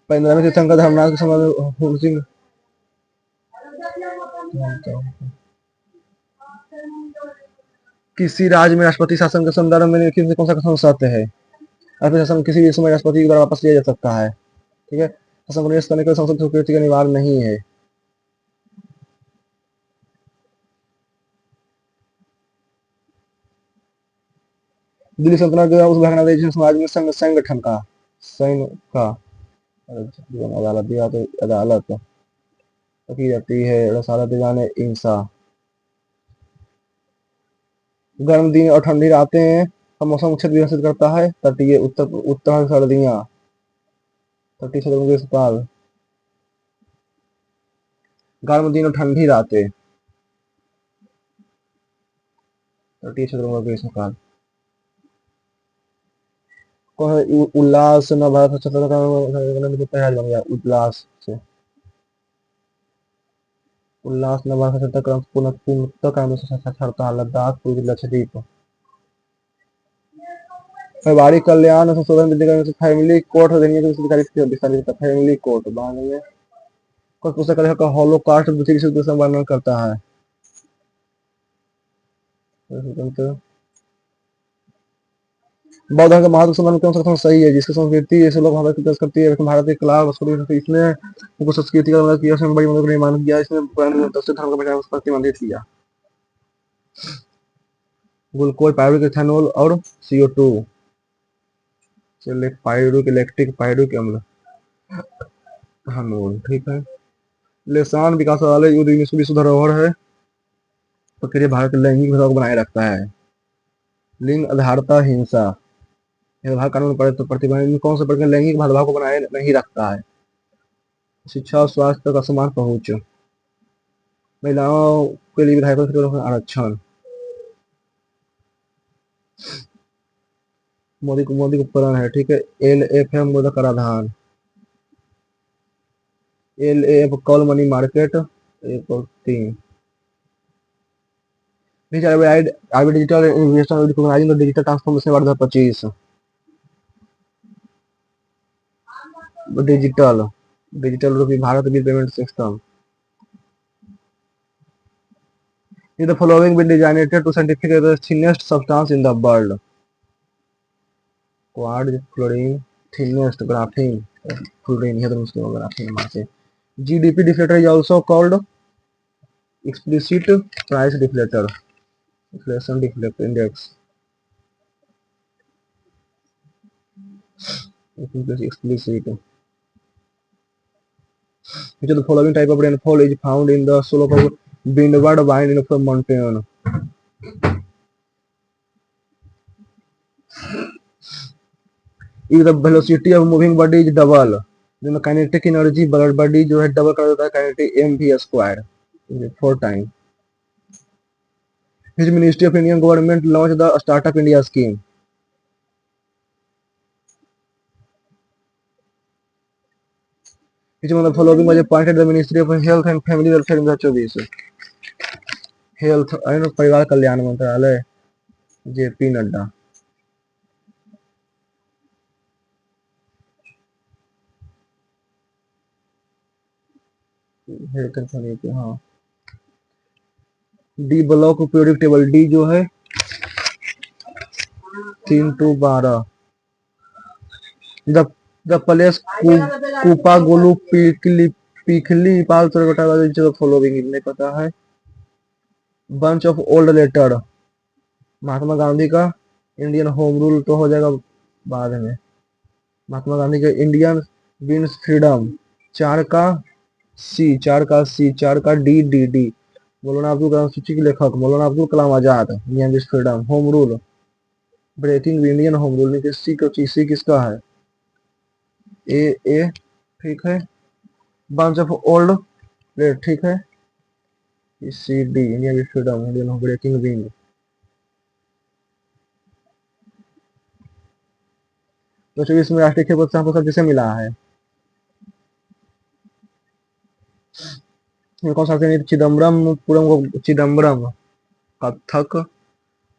15 में तीर्थंकर धर्मनाथ के समय हुर सिंह किसी राज्य में राष्ट्रपति शासन के संदर्भ में निम्नलिखित में से कौन सा कथन सत्य है? राष्ट्रपति शासन किसी भी समय राष्ट्रपति द्वारा वापस लिया जा सकता है, ठीक है। शासन को निरस्त करने के लिए संसद स्वीकृति का अनिवार्य नहीं है। दिल्ली सल्तनत के उस भागना समाज में संगठन का सैन्य का अदालत दिया तो अदालत की जाती है। रसालत जाने इंसा गर्म दिन और ठंडी रातें का मौसम क्षेत्र विकसित करता है। तटीय उत्तर उत्तर सर्दियां तटीय क्षेत्रों में ग्रीष्मकाल। गर्म दिन और ठंडी रातें तटीय क्षेत्रों में ग्रीष्मकाल। उल्लास न भारत बन गया उल्लास से उल्लास न भारत पूर्णतः साक्षरता लद्दाख पूर्वी लक्षद्वीप। पारिवारिक कल्याण संशोधन विधेयक में फैमिली कोर्ट अधिनियम के विस्तारित फैमिली कोर्ट बाद में कुछ पुस्तक का हॉलोकास्ट द्वितीय युद्ध से वर्णन करता है। बौद्ध धर्म का महत्व संबंध कौन सा कथन सही है? जिसकी संस्कृति ऐसे लोग भारत की दर्ज करती है, भारत की कला संस्कृति इसने उनको संस्कृति का मदद किया, इसमें बड़ी मदद नहीं मान किया, इसमें धर्म का प्रचार प्रतिबंधित किया। ग्लूकोज, पायरुवेट, इथेनॉल और CO2। चलिए पायरुवेट, इलेक्ट्रिक पायरुवेट अम्ल, इथेनॉल, ठीक है। लिसान विकासालय युद्ध विश्व धरोहर है। प्रक्रिया भारत के लैंगिक भेदभाव को बनाए रखता है। लिंग आधारता हिंसा, भेदभाव कानून पर प्रतिबंध कौन सा प्रक्रिया लैंगिक भेदभाव को बनाए नहीं रखता है। शिक्षा और स्वास्थ्य का समान पहुंच, महिलाओं के लिए विधायकों के आरक्षण, मोदी को उपकरण है, ठीक है। LF है मुद्रा कराधान, LAF कॉल मनी मार्केट, 1 और 3। Digital investment recognising the digital transformation 2025। Digital digital रूपी Bharat bill payment system. The following been designated to scientifically the thinnest substance in the world. Quartz, fluorine, thinnest graphene, fluorine here उसके graphene मारते। GDP deflator is also called explicit price deflator, inflation deflator index, explicit. Which of the following type of rainfall is found in the slope of windward vine in a mountain? If the velocity of moving body is double, then the kinetic energy body जो है double कर देता है, kinetic mv square 4 times. Which Ministry of Indian Government launched the Startup India scheme? Which one of the following was appointed the Ministry of Health and Family Welfare in 2024? Health and परिवार कल्याण मंत्रालय, JP Nadda. हाँ, D block periodic table, D जो है 3 to 12। The place कूपा गोलू पीखली पाल following नहीं पता है। Bunch of old letter, Mahatma Gandhi का। इंडियन होम रूल तो हो जाएगा बाद में। महात्मा गांधी का इंडियन विंस फ्रीडम, 4 का सी, 4 का डी डी डी। मौलाना अब्दुल कलाम सूची के लेखक Maulana Abdul Kalam Azad, Indian wins freedom. Home rule, breaking Indian home rule, C किसका है? ए, ठीक है। बंच ऑफ ओल्ड लेटर, ठीक है। C D, Indian wins freedom, Indian breaking wing. तो इसमें राष्ट्रीय खेल प्रोत्साहन पुरस्कार किसे मिला है? कौन सा चिदम्बरम कथक,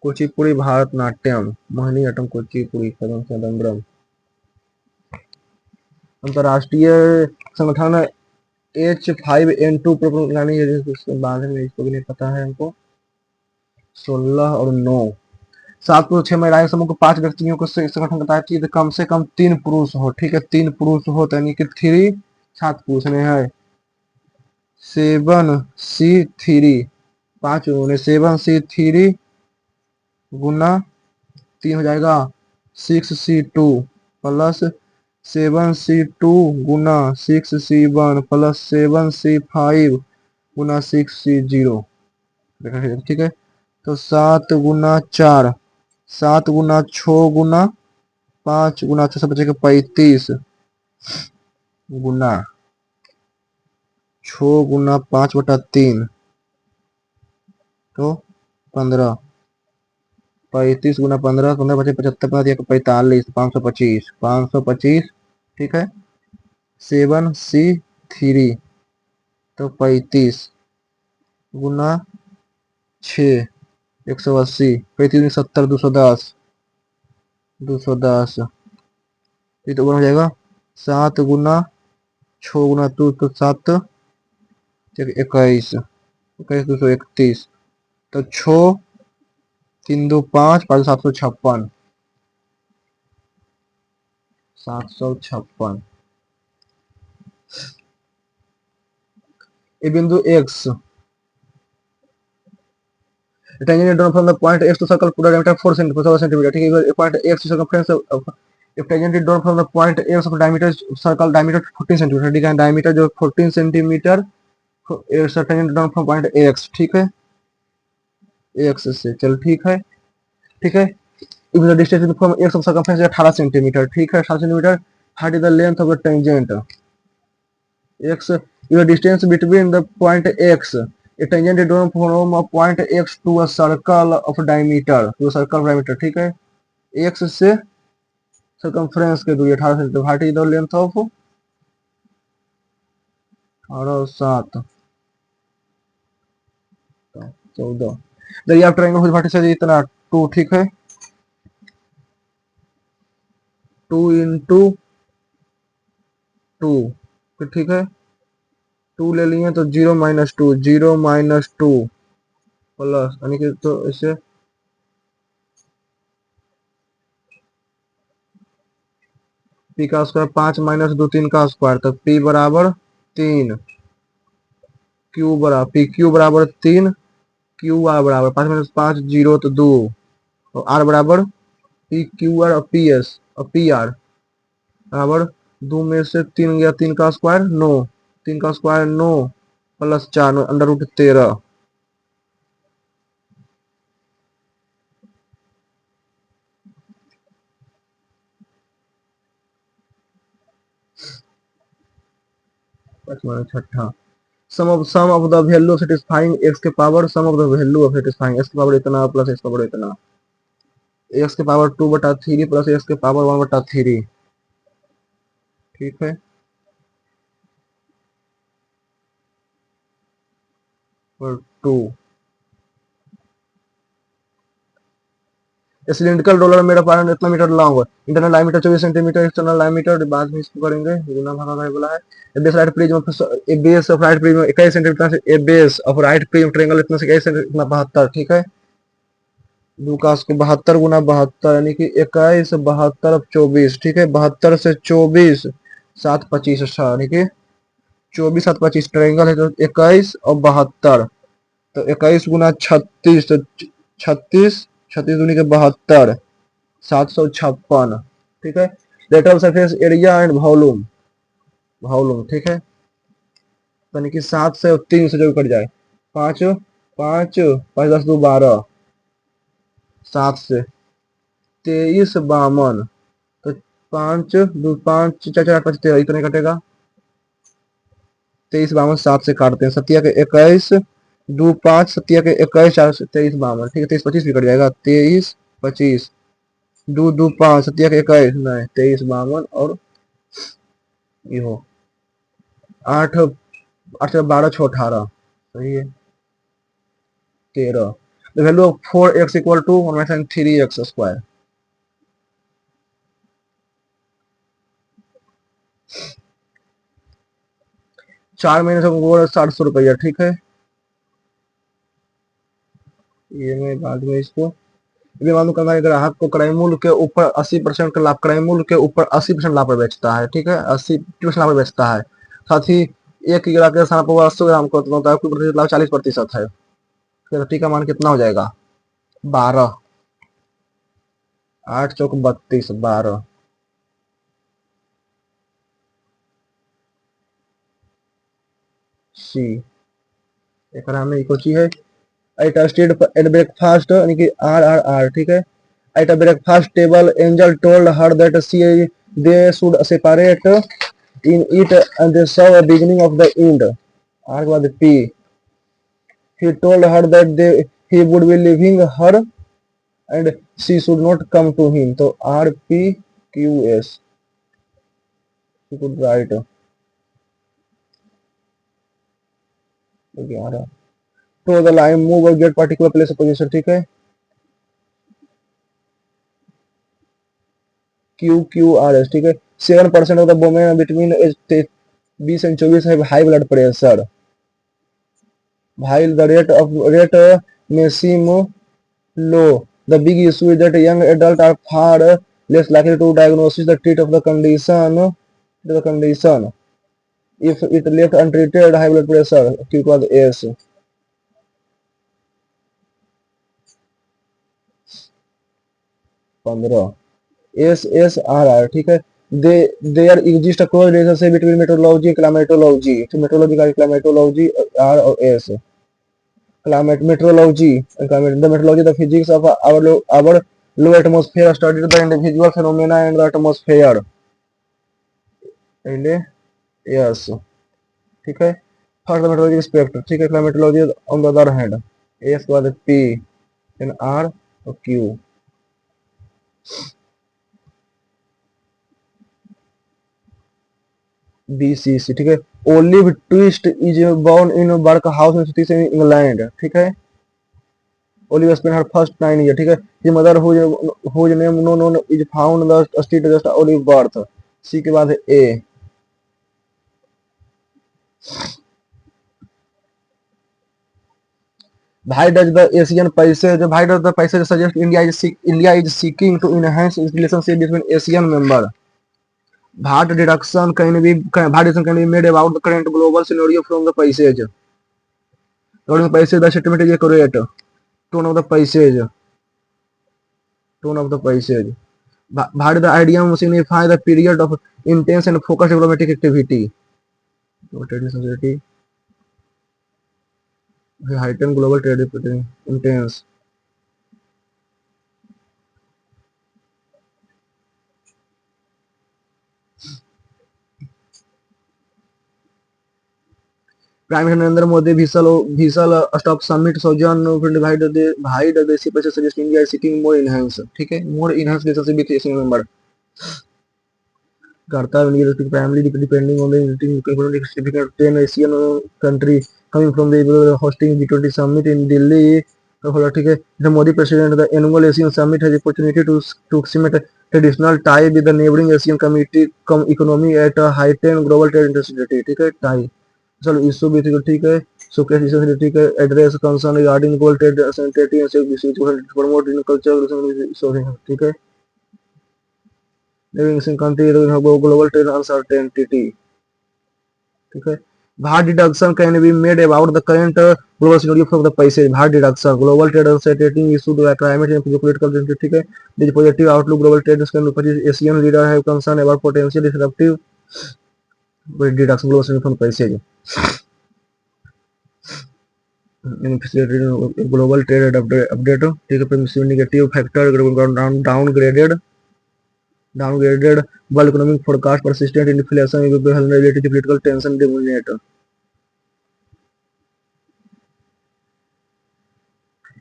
कुचिपुड़ी, भारतनाट्यम, मोहिनीअट्टम, कुचिपुड़ी, चिदम्बरम। अंतरराष्ट्रीय संगठन H5N2 बाद में, इसको भी नहीं पता है हमको। 16 और 9, 7 पुरुष 6 महिलाएं समूह को 5 व्यक्तियों को संगठन बताया कि कम से कम 3 पुरुष हो, ठीक है। 3 पुरुष हो तो यानी कि 3, 7 पुरुष में है। 7C3, 5 उन्होंने 7C3 गुना 3 हो जाएगा 6C2 प्लस 7C2 गुना 6C1 प्लस 7C5 गुना 6C0, ठीक है। तो 7 गुना 4, 7 गुना 6 गुना 5 गुना 6 सब बचेगा 35 गुना 6 गुना 5/3 तो 15, 35 गुना 15, 15 बचे 75, 45, 525, 525, ठीक है। 7C3 तो 35 गुना 6, 180, 35 70, 210, 210, ये तो हो जाएगा 7 गुना 6 गुना 2 तो 7, 21, 21 231, तो 6 3 2 5 5 756, 756। ए बिंदु x tangent drawn from the point X to circle diameter 4 centimeter. ठीक है, point X circumference if tangent is drawn from the point X of diameter circle diameter 14 centimeter. ठीक है, diameter जो 14 centimeter tangent drawn from point X. ठीक है, X से चल ठीक है, ठीक है. If the distance from X of circumference is 18 centimeter. ठीक है, 18 centimeter. What is the length of the tangent? X. If the distance between the point X, a tangent is drawn from a point X to a circle of diameter, to a circle diameter. ठीक है, X से circumference के दूरी 18 centimetre. What is the length of 18 7 14. The area of triangle whose vertex is इतना 2. ठीक है, 2 into 2. ठीक है, 2 ले लिए तो 0 minus 2 0 minus 2 प्लस यानी कि तो इसे p का स्क्वायर 5 माइनस 2 3 का स्क्वायर, तो p बराबर 3, q बराबर p q बराबर 3, q r बराबर 5 माइनस 5 0 तो 2 और r बराबर p q r और p s और p r बराबर 2 में से 3 गया 3 का स्क्वायर 9, 3 का स्क्वायर 9 प्लस 4 अंडर रूट 13. छठा sum of the value satisfying x के power sum of the value of satisfying x के पावर इतना प्लस x के पावर इतना, x के पावर 2/3 प्लस x के पावर 1/3. ठीक है, और 2 सिलिंड्रिकल रोलर मेरा पारण इतना मीटर लॉन्ग है. Internal diameter 24 centimetre, external diameter बाद में इसको करेंगे गुना भागा बोला है. A base right prism a base of right prism 21 centimetre से a base of right prism triangle इतना से 21 सेंटीमीटर इतना 72. ठीक है, 2 का स्क्वायर 72 गुना 72 यानी कि 21 72 24. ठीक है, 72 से 24 7 25 यानी कि 24 7 25 ट्रायंगल है तो 21 और 72 तो 21 गुना 36 तो 36 36 दूनी के 72 756. ठीक है, lateral surface area and volume volume. ठीक है, यानी कि 7 से 3 से जो कट जाए 5 5 5 10 2 12 7 से 23 52 तो 5 2 5 4 4 5 13 इतने कटेगा 23 52 7 से काटते हैं. सत्या के 21 2 5 सत्या के 21 4 से 23 52. ठीक है, 23 25 भी कट जाएगा 23 25 2 2 5 सत्या के 21 नहीं 23 52 और ये हो 8 8 12 6 18 सही है 13. The value of 4x equal to 1 minus 3x square. चार महीने से 700 रुपया. ठीक है, ये मैं बाद में इसको मालूम करना है. ग्राहक को क्रय मूल्य के ऊपर 80% का लाभ, क्रय मूल्य के ऊपर 80% लाभ पर बेचता है. ठीक है, 80% लाभ पर बेचता है. साथ ही 1 ग्राहक के स्थान पर 80 ग्राम को प्रतिशत लाभ 40% है. तो ठीक है, मान कितना हो जाएगा 12 8 चौक 32 12. सी एक में कोची है एट स्टेड एट ब्रेकफास्ट यानी कि RRR. ठीक है, at breakfast table Angel told her that she they should separate in it and they saw a beginning of the end. R के बाद P. He told her that they he would be leaving her and she should not come to him. तो RPQS you could write 11 to the line move or get particular place of position. ठीक है, QQRS. ठीक है, 7% of the women between age 20 and 24 have high blood pressure. While the rate may seem low, the big issue is that young adults are far less likely to diagnose the treat of the condition. If it left untreated, high blood pressure QQRS. 15 SSRR, ठीक है। They there exist a close relationship between meteorology climatology, तो meteorology का climatology R और S, climate meteorology and climate, the meteorology, the physics of our low atmosphere studied the individual phenomena and the atmosphere and yes, ठीक है। First metrology spectrum, ठीक है। Climatology on the other hand, S के बाद P N R और Q. BCC, ठीक है। Oliver Twist is born in workhouse in England, ठीक है। Oliver spent her first 9 years, ठीक है। His mother whose name no known is found the street just Olive birth। C के बाद है A। Why does the Asian passage? Why does the passage suggest India is seeking to enhance its relationship between Asian member? VAT deduction can be made about the current global scenario from the passage. According to the passage, the statement is accurate. Tone of the passage. Tone of the passage. Bhad, the idiom signify the period of intense and focused diplomatic activity. Trade society, heightened global trade activity, intense. Prime Minister Narendra Modi Vissal Stop Summit sojourn divide the देशी पैसे suggest India is seeking more enhance, ठीक है। more enhanced relationship with Asian member करता है primarily depending on the significant 10 Asian country coming from the hosting G20 summit in Delhi, ठीक है। The Modi president the annual Asian summit has opportunity to cement a traditional tie with the neighboring Asian community economy at a heightened global trade intensity, ठीक है। tie चलो issue भी ठीक है। Showcase ठीक है। Address concern regarding gold trade sanitary and promote in culture, ठीक है। Living country global trade uncertainty, ठीक है। VAT deduction can be made about the current global scenario from the passage. VAT deduction global trade uncertainty issued by climate and geopolitical tension, ठीक है। This positive outlook global trade can Asian leaders have concern about potential disruptive deduction global scenario from the passage. Global trade update, ठीक है। Permissive negative factor downgraded world economic forecast persistent inflation related political tension dominate,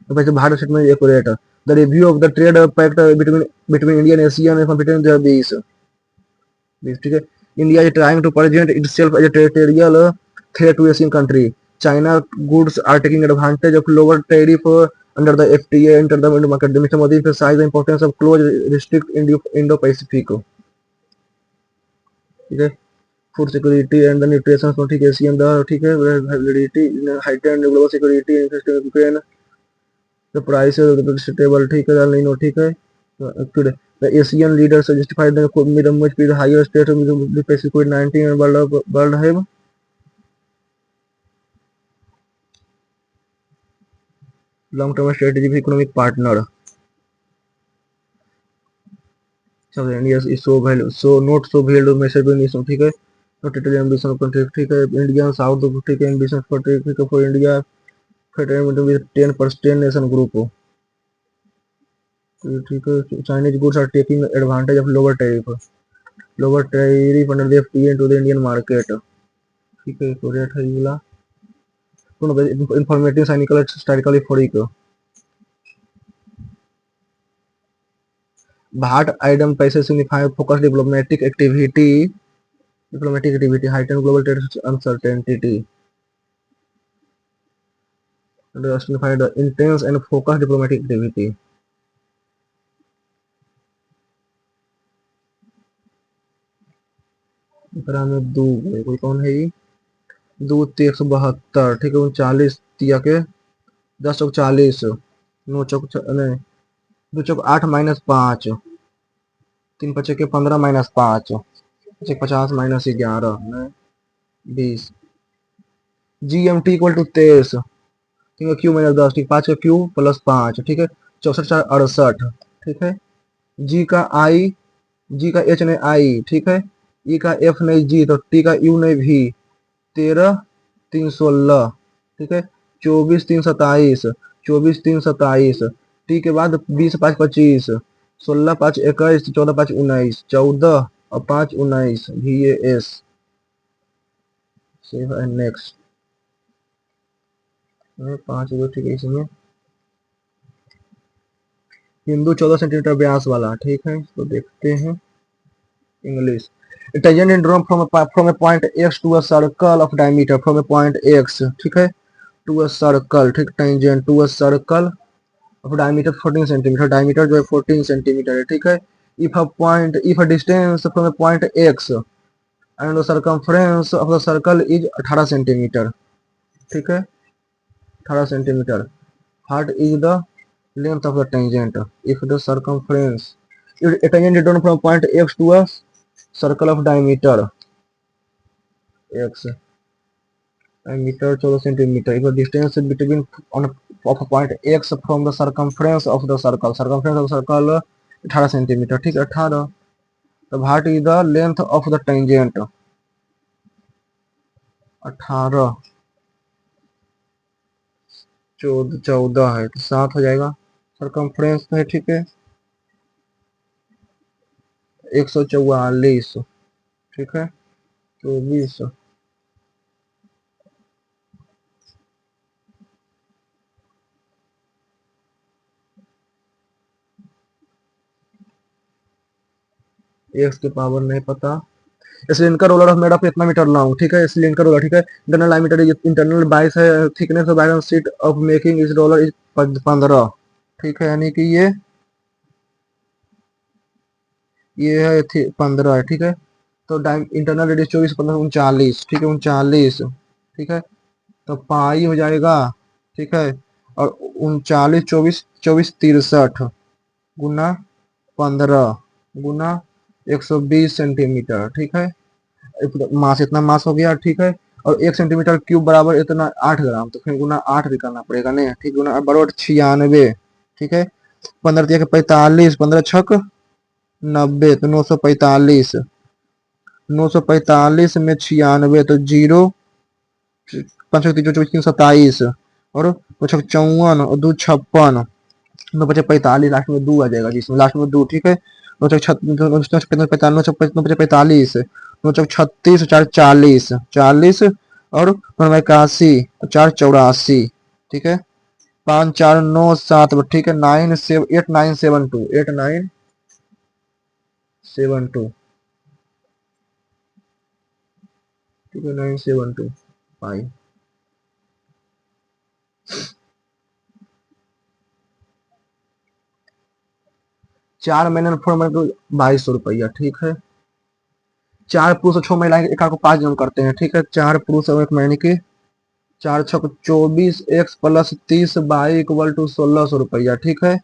वैसे Bharat statement accurate. The review of the trade pact between India and Asian competent 20, ठीक है। India is trying to present itself as a territorial threat to Asian country. China goods are taking advantage of lower tariff under the FTA enter the market. Mr. Modi emphasized the importance of close restrict Indo-Pacific. ठीक है। Food security and the nutrition, ठीक है। Asian the, ठीक है। Validity heightened global security Ukraine the price stable, ठीक है। नहीं no, ठीक है। The Asian leaders justified the much with higher state of the COVID-19 and world have long term strategic economic partner. सब India is so not so weld message nation, ठीक है। Not it ambition country, ठीक है। India south, ठीक है। Ambition for, ठीक है। For India federal with 10% nation group, ठीक है। Chinese goods are taking advantage of lower tariff under the FTA to the Indian market, ठीक है। कोरिया है ये वाला इंफॉर्मेटिव साइनिकल हिस्टोरिकली फॉरिक। भाट आइटम पैसे signify focus diplomatic activity heightened global trade uncertainty signify the intense and focused diplomatic activity. में दो कोई कौन है ये? दो 172, ठीक है। 39 दिया के 10 40 9 चौक नहीं 2 चौक 8 -5 3 5 के 15 -5 50 -11 20 GMT इक्वल टू 23, ठीक है। Q -10, ठीक। 5 का Q +5, ठीक है। 64 4 68, ठीक है। जी का आई, जी का एच नहीं आई, ठीक है, ई का एफ नहीं जी, तो टी का यू नहीं भी, 13 3 16, ठीक है, 24 3 27, 24 3 27, टी के बाद 20 5 25, 16 5 21, 14 5 19, 14 और 5 19, V A S, save and next. 5 ठीक है, इसमें हिंदू 14 सेंटीमीटर व्यास वाला, ठीक है, तो देखते हैं English. A tangent is drawn from a point x to a circle of diameter from a point x, ठीक है, to a circle, ठीक, tangent to a circle of diameter 14 centimetre, diameter जो है 14 सेंटीमीटर है, ठीक है। if a distance from a point x and the circumference of the circle is 18 centimetre, ठीक है, 18 centimetre, what is the length of the tangent if the circumference, if a tangent is drawn from point x to a circle of diameter x, diameter 14 centimeter, if the distance between on of a point x from the circumference of the circle, circumference of the circle 18 centimetre, ठीक है, 18, तो what is the length of the tangent, 18, 14 है तो 7 हो जाएगा, circumference है, ठीक है, 144, ठीक है, 24, एक्स के पावर नहीं पता। Cylinder roller of made of इतना मीटर लॉन्ग, ठीक है, सिलिंडर रोलर, ठीक है, इंटरनल डायमीटर, इंटरनल 22 है, thickness of iron sheet of making इस रोलर इज 15, ठीक है, यानी कि ये है 15 है, ठीक है, तो इंटरनल रेडियस 24 15 39, ठीक है, 39, ठीक है, तो पाई हो जाएगा, ठीक है, और 39 24 24 63 गुना 15 गुना 120 सेंटीमीटर, ठीक है, मास इतना मास हो गया, ठीक है, और 1 सेंटीमीटर क्यूब बराबर इतना 8 ग्राम, तो फिर गुना 8 भी करना पड़ेगा नहीं, ठीक, गुना बराबर 96, ठीक है, 15 दिया 45, 15 छक 90, तो 945, 945 में 96, तो जीरो, 5 3 27 और 54 और 2 56, 9 5 45, लास्ट में 2 आ जाएगा, जिसमें लास्ट में 2, ठीक है, 9 5 45, 9 36, 40, 40 और 81, 4 84, ठीक है, 5 4 9 7, ठीक है, 9 7 8 9 7 2 8 9 7 2, ठीक है, 9 7 2 पाई, 4 महीने 4 महीने को 2200 रुपया, ठीक है, 4 पुरुष और 6 महिलाएं एक को 5 जन करते हैं, ठीक है, 4 पुरुष और 1 महीने के 4 छक 24 x plus 30 y equal to 1600 रुपया, ठीक है,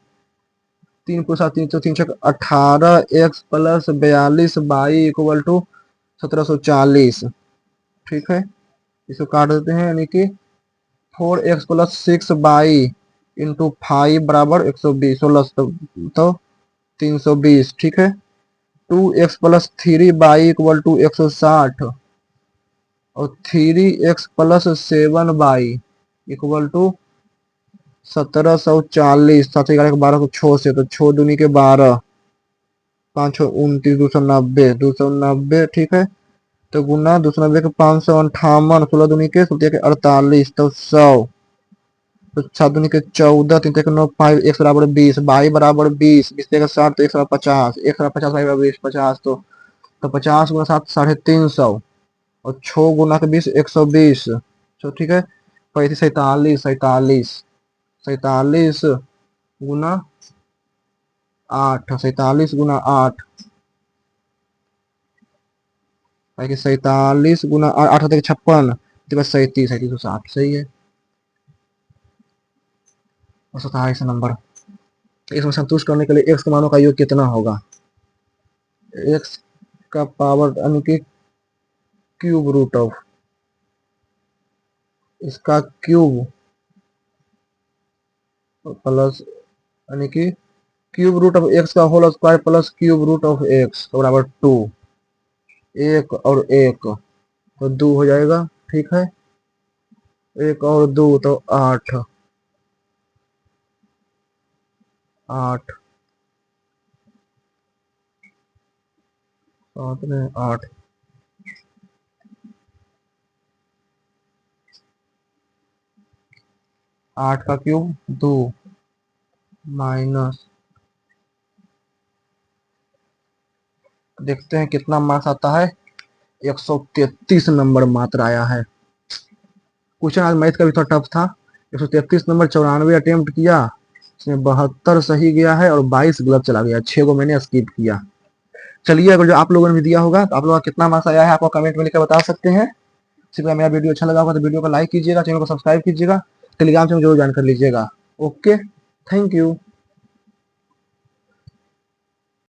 3 पुरुष 3 3 छक 18 x plus 42 y equal to 1740, ठीक है, इसको काट देते हैं, यानी कि 4 एक्स प्लस 6 बाई इंटू 5 बराबर 120, 16 तो 320, ठीक है, 2 x plus 3 y equal to 160 और 3 x plus 7 y equal to 1740, 7 11 12 छो से, तो 6 दूनी के 12, 5 29, 290, ठीक है, तो गुना 290 के 558, 16 दूनी के 16 के 48, तो 100, तो 7 दूनी के 14, 3 के 9 5, x बराबर 20, बाई बराबर 20, 20 के 60, तो 150, 150 बाई बराबर 20, 50, तो 50 गुना 7 350 और 6 गुना के 20 120, तो ठीक है, 35 47 47 47 गुना 8, 47 गुना 8, 47 गुना 8 होते 56, 37 3760, सही है, और 27 नंबर। इसमें संतुष्ट करने के लिए एक्स के मानों का योग कितना होगा, एक्स का पावर यानी कि क्यूब रूट ऑफ इसका क्यूब प्लस यानी कि क्यूब रूट ऑफ एक्स का whole square plus cube root of x बराबर 2। एक और एक तो 2 हो जाएगा, ठीक है। एक और 2 तो 8, 8 सात में 8, 8 का क्यूब 2 माइनस, देखते हैं कितना मार्क्स आता है। 133 नंबर मात्र आया है। क्वेश्चन आज मैथ का भी थोड़ा टफ था। 133 नंबर, 94 अटेम्प्ट किया, इसमें 72 सही गया है और 22 गलत चला गया, 6 को मैंने स्किप किया। चलिए, अगर जो आप लोगों ने भी दिया होगा तो आप लोगों का कितना मार्क्स आया है आपको कमेंट में लिखकर बता सकते हैं। इसी प्रकार मेरा वीडियो अच्छा लगा होगा तो वीडियो को लाइक कीजिएगा, चैनल को सब्सक्राइब कीजिएगा, टेलीग्राम से जरूर ज्वाइन कर लीजिएगा। Okay, thank you.